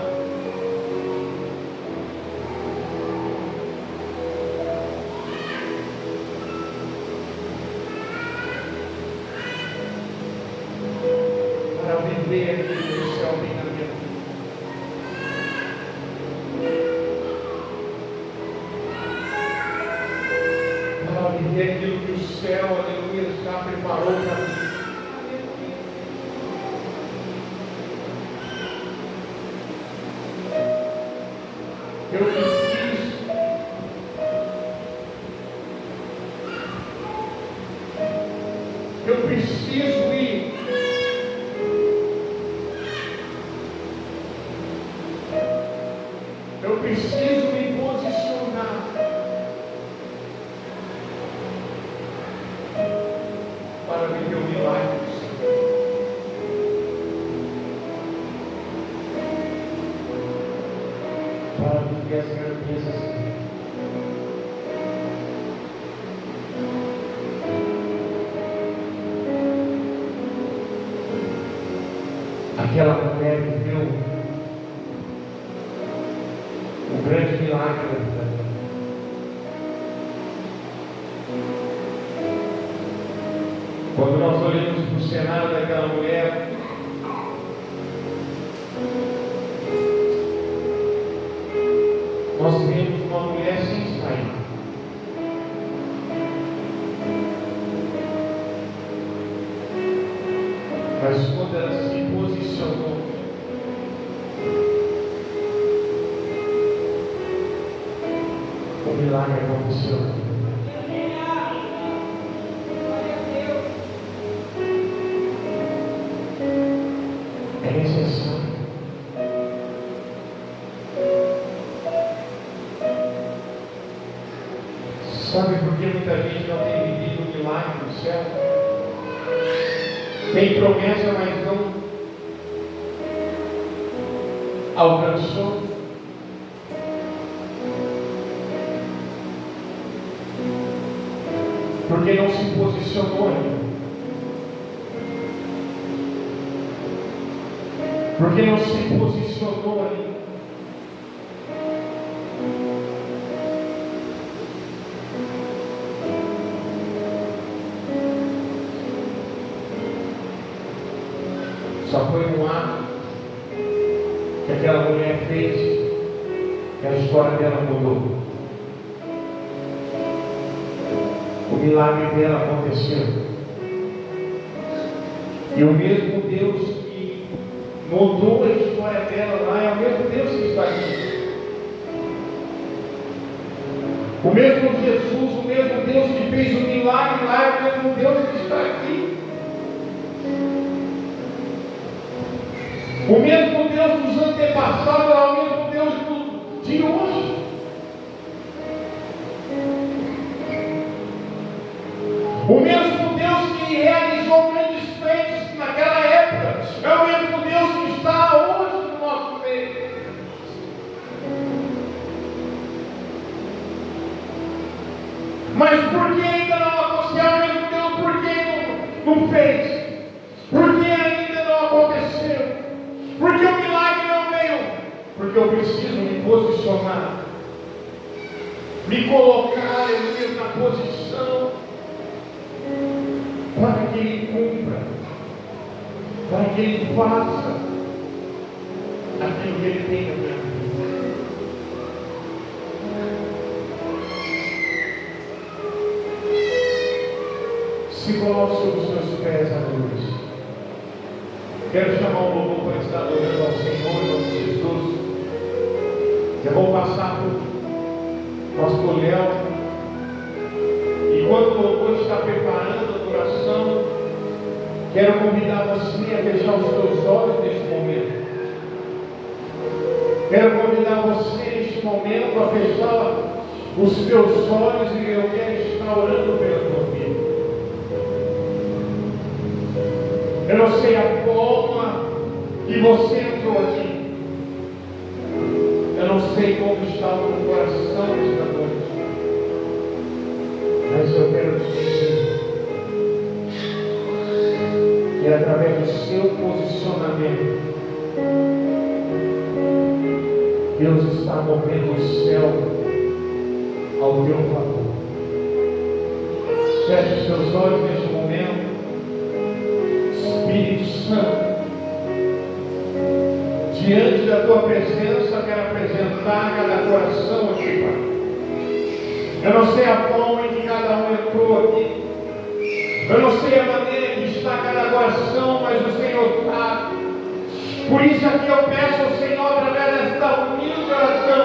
Para viver aquilo que o céu tem na minha vida. Para viver aquilo que o céu, aleluia, já preparou para mim. Eu preciso ir. Eu preciso me posicionar para viver o milagre do Senhor. Para viver as grandezas. Aquela mulher viveu o grande milagre da vida dela. Quando nós olhamos para o cenário daquela mulher, nós vemos uma mulher sem saída. Mas quando ela se posicionou, o milagre aconteceu. É necessário. Sabe por que muita gente não tem vivido o milagre do céu? Tem promessa, mas não alcançou. Porque não se posicionou ainda. Porque não se posicionou ainda. Só foi um ato que aquela mulher fez que a história dela mudou. O milagre dela aconteceu. E o mesmo Deus que mudou a história dela lá é o mesmo Deus que está aqui. O mesmo Jesus, o mesmo Deus que fez o milagre lá é o mesmo Deus que está aqui. O mesmo Deus dos antepassados é o mesmo Deus de hoje. O mesmo Deus que realizou grandes feitos naquela época é o mesmo Deus que está hoje no nosso meio. Mas por que ainda não aconteceu? É o mesmo Deus, por que não fez? Por que ainda não aconteceu? Porque o milagre não veio. Porque eu preciso me posicionar, me colocar na posição para que Ele cumpra, para que Ele faça aquilo que Ele tem na minha vida. Se coloque sobre os seus pés, aleluia. Quero chamar o louvor para estar adorando ao Senhor, em nome de Jesus. Já vou passar por pastor Léo. E quando o louvor está preparando a adoração, Quero convidar você a fechar os seus olhos neste momento. Quero convidar você neste momento a fechar os seus olhos e eu quero estar orando pela tua vida. Eu não sei a forma que você entrou aqui. Eu não sei como está o teu coração esta noite. Mas eu quero te dizer que através do seu posicionamento, Deus está movendo o céu ao teu favor. Feche os seus olhos neste momento. Espírito Santo, diante da tua presença, quero apresentar cada coração aqui, Pai. Eu não sei a forma em que cada um entrou aqui. Eu não sei a maneira que está cada coração, mas o Senhor sabe. Por isso aqui eu peço ao Senhor, através desta humilde oração,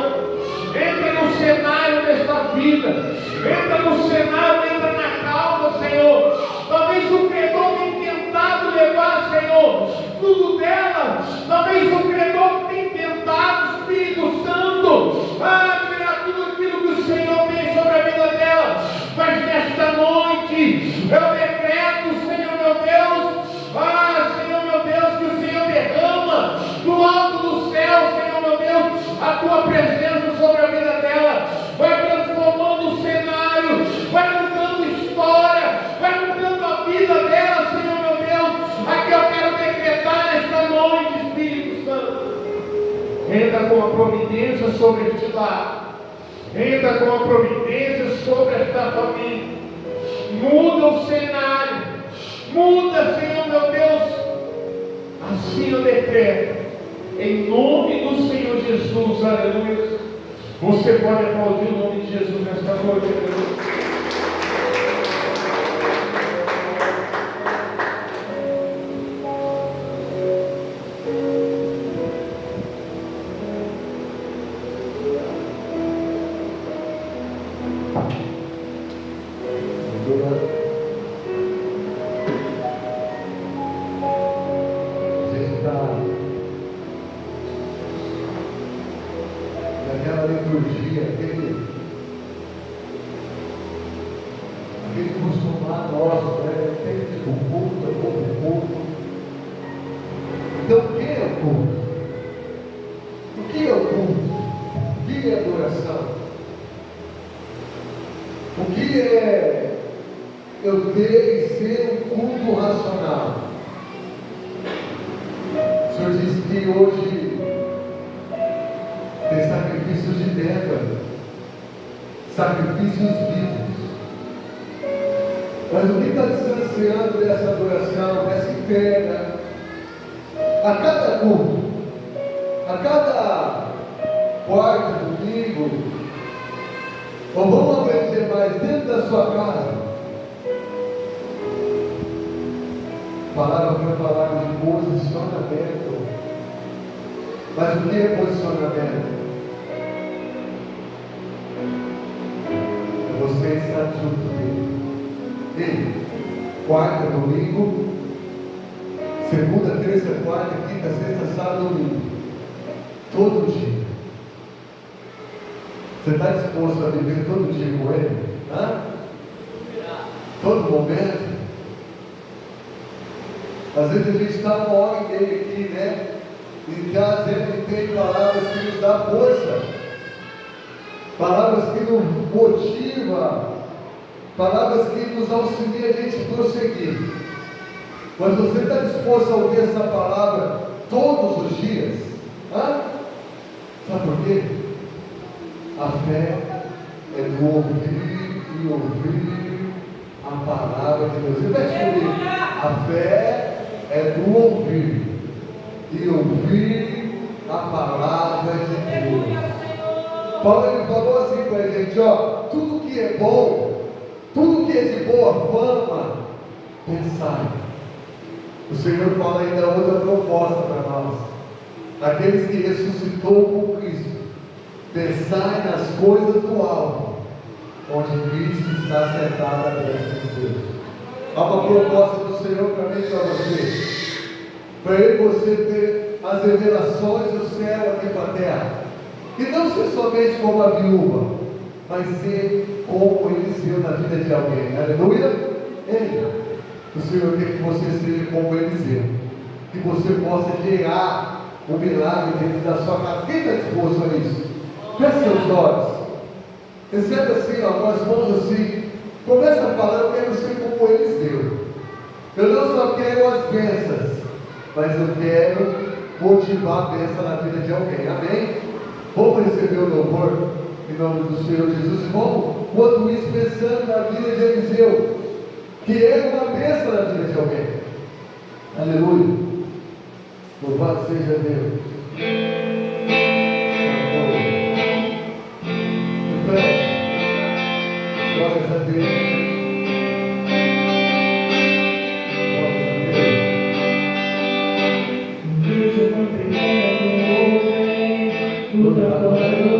entra no cenário desta vida, entra no cenário, entra na causa, Senhor. Talvez o credor tenha tentado levar, Senhor, tudo dela. Talvez o credor tenha tentado, Espírito Santo, tirar tudo aquilo que o Senhor tem sobre a vida dela. Mas nesta noite, eu decreto, Senhor meu Deus, Senhor meu Deus, que o Senhor derrama do alto do céu, Senhor meu Deus, a tua presença sobre a vida dela. Vai transformando o cenário, vai mudando história, vai mudando a vida dela, Senhor meu Deus. Aqui eu quero decretar nesta noite, Espírito Santo. Entra com a providência sobre este lar. Entra com a providência sobre esta família. Muda o cenário. Muda, Senhor meu Deus. Assim eu decreto. Em nome do Senhor Jesus. Aleluia. Você pode aplaudir o nome de Jesus nesta noite. Aleluia. Naquela liturgia, aquele costume nosso, né? Tem o culto, o culto. Então, o que é o culto? O que é o culto? O que é adoração? O que é eu ter e ser um culto racional? O Senhor disse que hoje tem sacrifícios de dentro, sacrifícios vivos. Mas o que está distanciando dessa adoração, dessa entrega? A cada culto, a cada quarto, domingo, ou vamos aprender mais dentro da sua casa. A palavra foi falada de posicionamento. Mas o que é posicionamento? Você está junto dele. Ele, quarta, domingo, segunda, terça, quarta, quinta, sexta, sábado, domingo. Todo dia. Você está disposto a viver todo dia com ele? Hã? Todo momento? Às vezes a gente está uma hora dele aqui, né? E às vezes tem palavras que nos dão força, palavras que nos motivam, palavras que nos auxiliam a gente prosseguir. Mas você está disposto a ouvir essa palavra todos os dias? Hã? Sabe por quê? A fé é do ouvir e ouvir a palavra de Deus. Repete comigo. A fé é do ouvir e ouvir a palavra de Deus. Paulo ele falou assim para a gente, tudo que é bom, tudo que é de boa fama, pensai. O Senhor fala ainda outra proposta para nós. Aqueles que ressuscitou com Cristo, pensai nas coisas do alto, onde Cristo está sentado à destra de Deus. Há uma proposta do Senhor para mim e para você. Para você ter as revelações do céu aqui para a terra. E não ser somente como a viúva, mas ser como Eliseu na vida de alguém. Aleluia? O Senhor quer que você seja como Eliseu. Que você possa gerar um milagre dentro da sua casa. Quem está disposto a isso? Feche seus olhos. Recebe assim, ó, com as mãos assim. Começa a falar, eu quero ser como Eliseu. Eu não só quero as bênçãos, mas eu quero motivar a bênção na vida de alguém. Amém? Vamos receber o louvor em nome do Senhor Jesus. Vamos, quanto isso, pensando na vida de Eliseu, que é uma bênção na vida de alguém. Aleluia. Louvado seja Deus. Glórias a Deus. Então, então, então,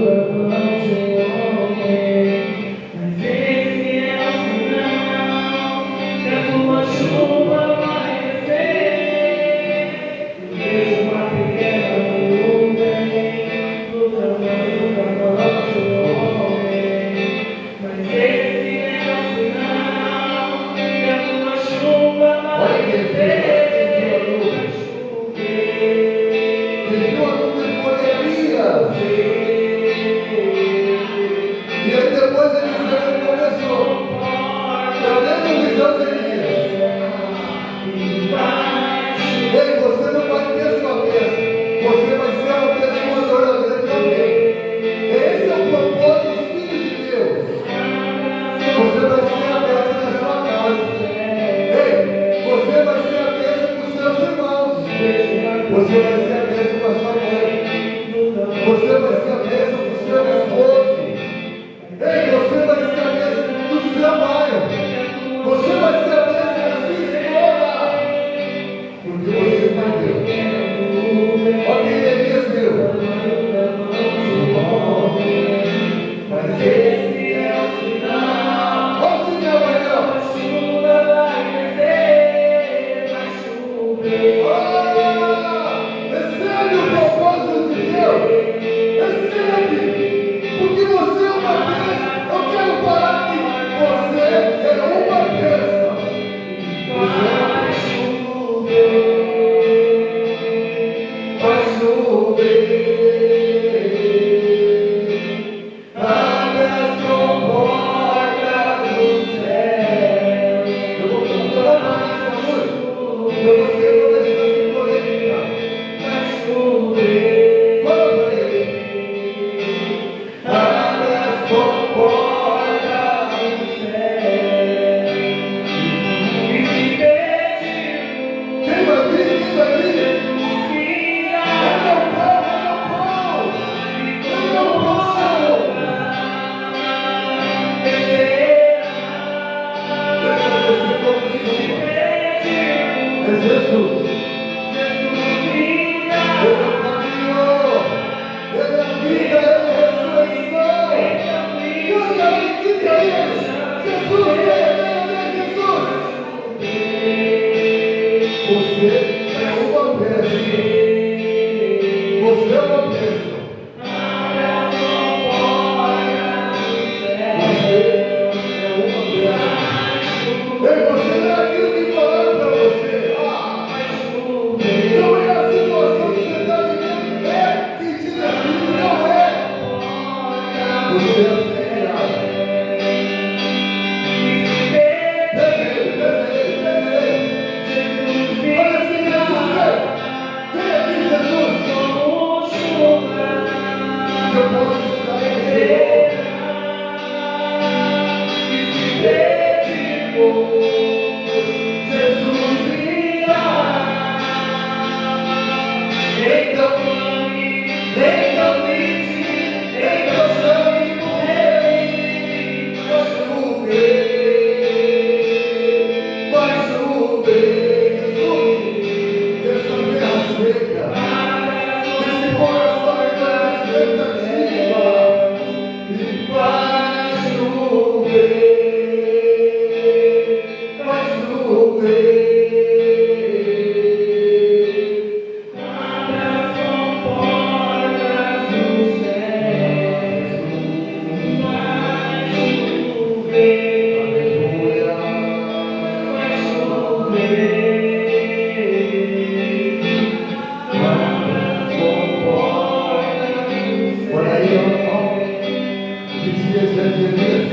Que dia de Jeremias?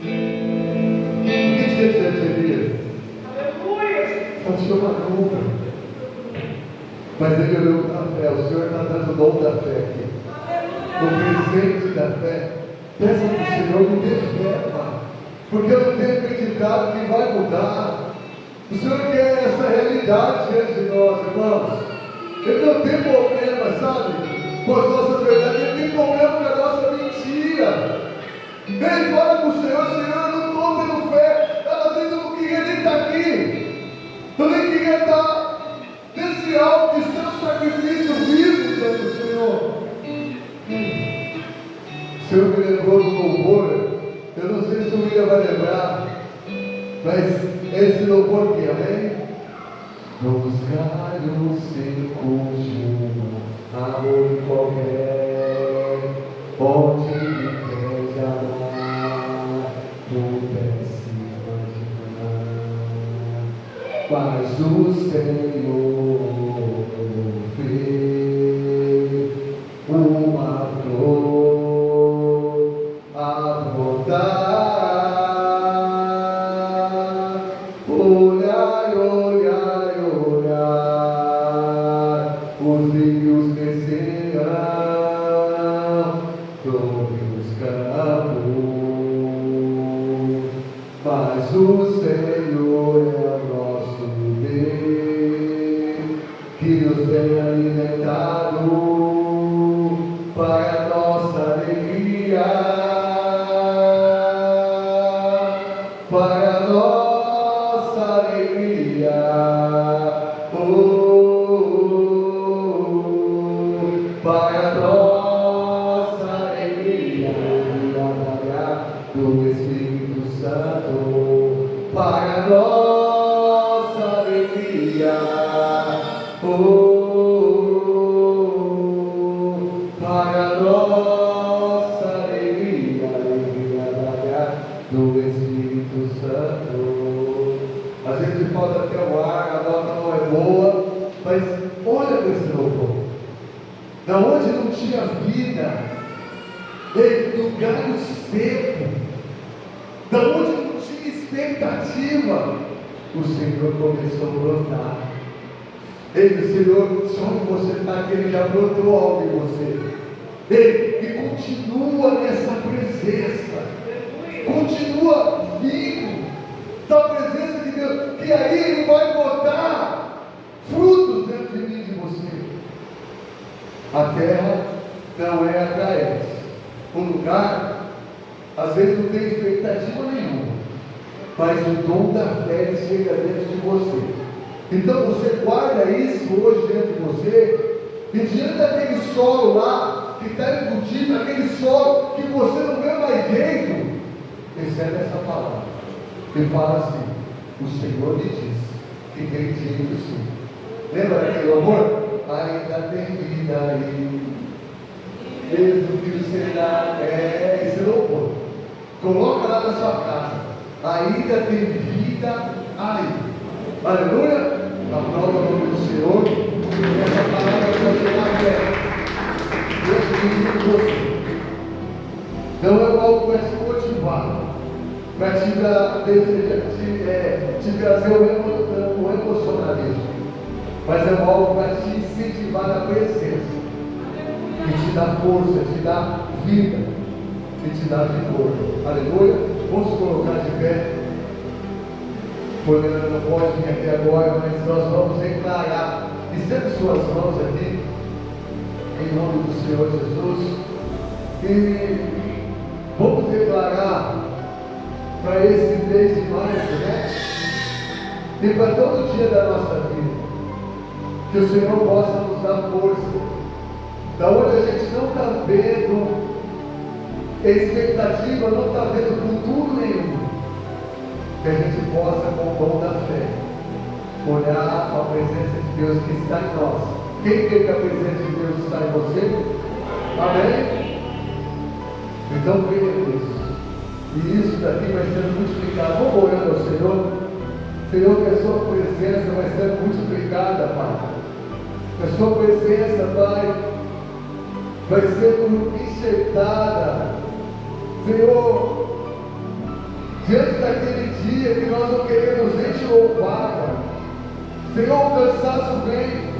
Que dia de Jeremias? Aleluia! Achou uma nuvem. Mas ele olhou para a fé. O Senhor está dando o dom da fé aqui. O presente da fé. Peça para o Senhor, me dê fé, Pai. Porque eu não tenho acreditado que vai mudar. O Senhor quer essa realidade diante de nós, irmãos. Ele não tem problema, sabe, com as nossas verdades. Ele tem problema com a nossa mentira. Ele fala para o Senhor, Senhor, eu não estou tendo fé. Às vezes eu não queria nem estar aqui. Eu nem queria estar nesse alto de seu sacrifício vivo diante do Senhor. O Senhor me lembrou do louvor. Eu não sei se o William vai lembrar, mas esse louvor aqui, amém? Nos galhos secos de uma árvore qualquer, onde me queres amar, pudesse imaginar, mas o Senhor fez uma flor a brotar. Olhar, olhar, olhar, os lírios crescerão sobre os campos, mas o Senhor é o nosso Deus, que nos tem alimentado para a nossa alegria, para a nossa alegria, para a nossa alegria, do Espírito Santo, para a nossa alegria, para a nossa alegria, do Espírito Santo. Às vezes falta até o ar, a nota não é boa, mas olha para esse louvor. Da onde não tinha vida, do galho seco, da onde não tinha expectativa, o Senhor começou a brotar. O Senhor, só que você está aqui, Ele já brotou algo em você. E continua nessa presença, continua vivo da presença de Deus, que aí Ele vai botar frutos dentro de mim e de você. A terra não é atraente. Um lugar, às vezes não tem expectativa nenhuma, mas o dom da fé chega dentro de você. Então você guarda isso hoje dentro de você, e diante daquele solo lá, que está embutido, aquele solo que você não vê mais jeito, recebe essa palavra. Ele fala assim: o Senhor lhe diz que tem jeito sim. Lembra daquele louvor? Ainda tem vida aí, mesmo que será, esse louvor. Coloca lá na sua casa: ainda tem vida aí. Aleluia! Aplauda o nome do Senhor. Essa palavra vai gerar fé. Deus te você. Não é algo que vai te motivar, vai te trazer o emocionalismo, mas é algo que vai te incentivar na presença, e te dá força, te dá vida, e te dá vigor. Aleluia! Vamos colocar de pé. Poderana não pode vir aqui agora, mas nós vamos declarar. Estende suas mãos aqui, em nome do Senhor Jesus, e vamos declarar para esse mês de março, né? E para todo dia da nossa vida, que o Senhor possa nos dar força, da onde a gente não está vendo expectativa, não está vendo futuro nenhum, que a gente possa, com o dom da fé, olhar a presença de Deus que está em nós. Quem crê que a presença de Deus está em você? Amém? Então creia nisso. E isso daqui vai ser multiplicado. Vamos orando ao Senhor. Senhor, que a sua presença vai ser multiplicada, Pai. Que a sua presença, Pai, vai ser enxertada, Senhor, diante daquele dia que nós não queremos nem te louvar, Pai. Senhor, o cansaço vem,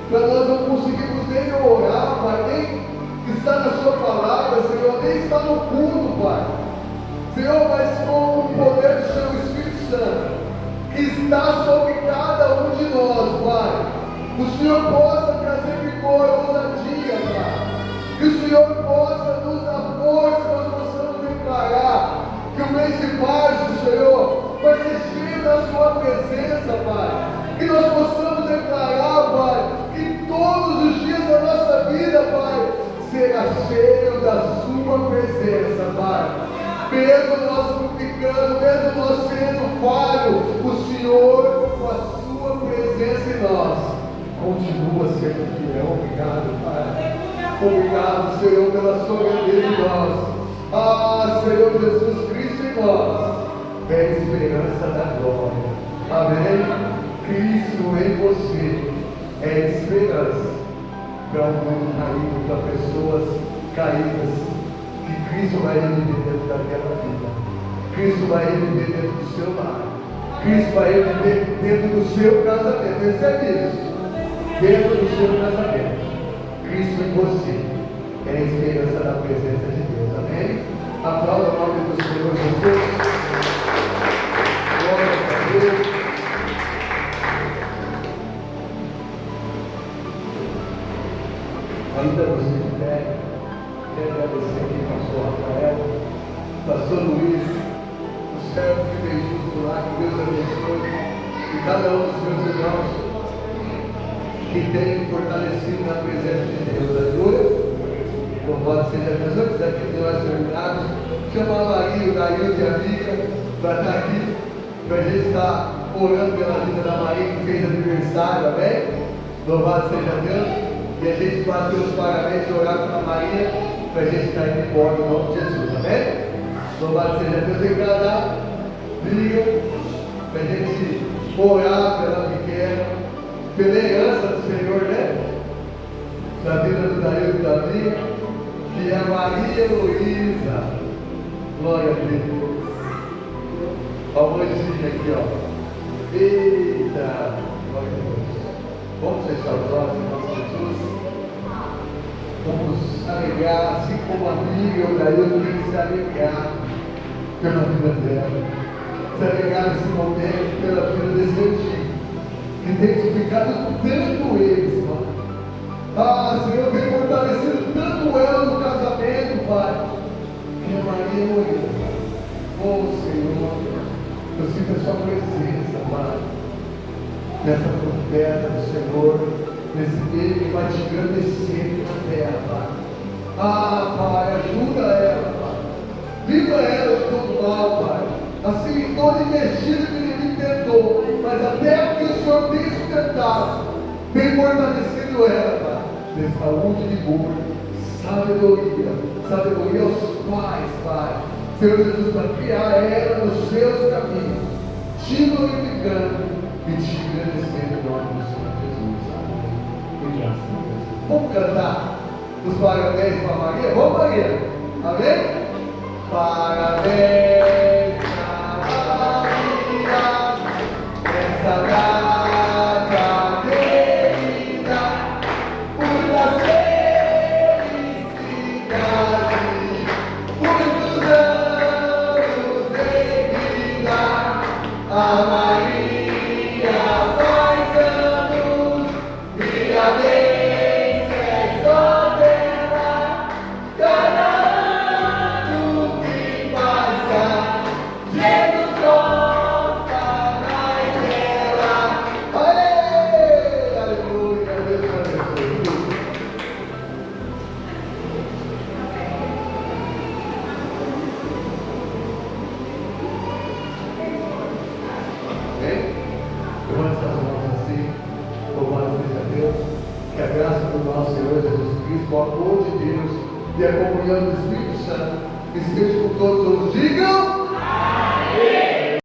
para nós não conseguimos nem orar, Pai, nem estar na sua palavra, Senhor, nem estar no culto, Pai. Senhor, mas com o poder do seu Espírito Santo, que está sobre cada um de nós, Pai, o Senhor possa trazer vigor, ousadia, Pai. Que o Senhor possa nos dar força, nós possamos declarar que o mês de março, Senhor, vai ser cheio da sua presença, Pai. Que nós possamos declarar, Pai, que todos os dias da nossa vida, Pai, será cheio da sua presença, Pai. Mesmo nós complicando, mesmo nós sendo falho, o Senhor, com a sua presença em nós, continua sendo fiel. Obrigado, Pai. Obrigado, Senhor, pela sua grandeza em nós. Ah, Senhor Jesus Cristo em nós, é a esperança da glória. Amém? Cristo em você é a esperança para um mundo caído, para pessoas caídas. Que Cristo vai viver dentro daquela vida. Cristo vai viver dentro do seu lar. Cristo vai viver dentro do seu casamento. Recebe isso. Dentro do seu casamento. Cristo em você é a esperança da presença de Deus. Amém? Aplauda o nome do Senhor Jesus. Glória a Deus. Ainda você de pé. Quero agradecer aqui, pastor Rafael, pastor Luiz, o servo que fez justo lá, que Deus abençoe, e cada um dos meus irmãos que tem fortalecido na presença de Deus. Aleluia. Louvado seja Deus. Antes daqui de nós terminarmos, chama a Maria, o Daílson e a Mica para estar aqui, para a gente estar orando pela vida da Maria que fez aniversário, amém? Louvado seja Deus. E a gente bater os parabéns e orar para a Maria, para a gente estar indo embora em nome de Jesus, amém? Louvado seja Deus. Em cada briga, para a gente orar pela pequena, pela herança do Senhor, né? Da vida do Daílson e da Bíblia, que é a Maria Luísa. Glória a Deus. Olha o mãezinho aqui, ó. Eita! Glória a Deus. Vamos fechar os olhos em nome de Jesus. Vamos alegrar, assim como a amiga o Daílson tem que se alegrar pela vida dela. Se alegrar nesse momento pela vida desse antigo, que tem edificado tanto eles, Pai. Ah, Senhor, tem fortalecido tanto ela no casamento, Pai. Que a Maria morreu. Oh, Senhor, eu sinto a sua presença, Pai. Nessa profeta do Senhor, nesse dia que vai te engrandecer na terra, Pai. Ah, Pai, ajuda ela, Pai. Livra ela de todo mal, Pai. Assim, toda investida que o inimigo tentou, mas até que o Senhor tem sustentado, tem fortalecido ela, Pai. De saúde e vigor, sabedoria aos pais, Pai. Senhor Jesus, para criar ela nos seus caminhos, te glorificando e te agradecendo em nome do Senhor Jesus. Que graça a Deus. Vamos cantar os parabéns para Maria? Vamos, Maria? Amém? Parabéns para Maria, essa data querida, muitas felicidades, muitos anos de vida. A Maria o amor de Deus e a comunhão do Espírito Santo esteja com todos. Digam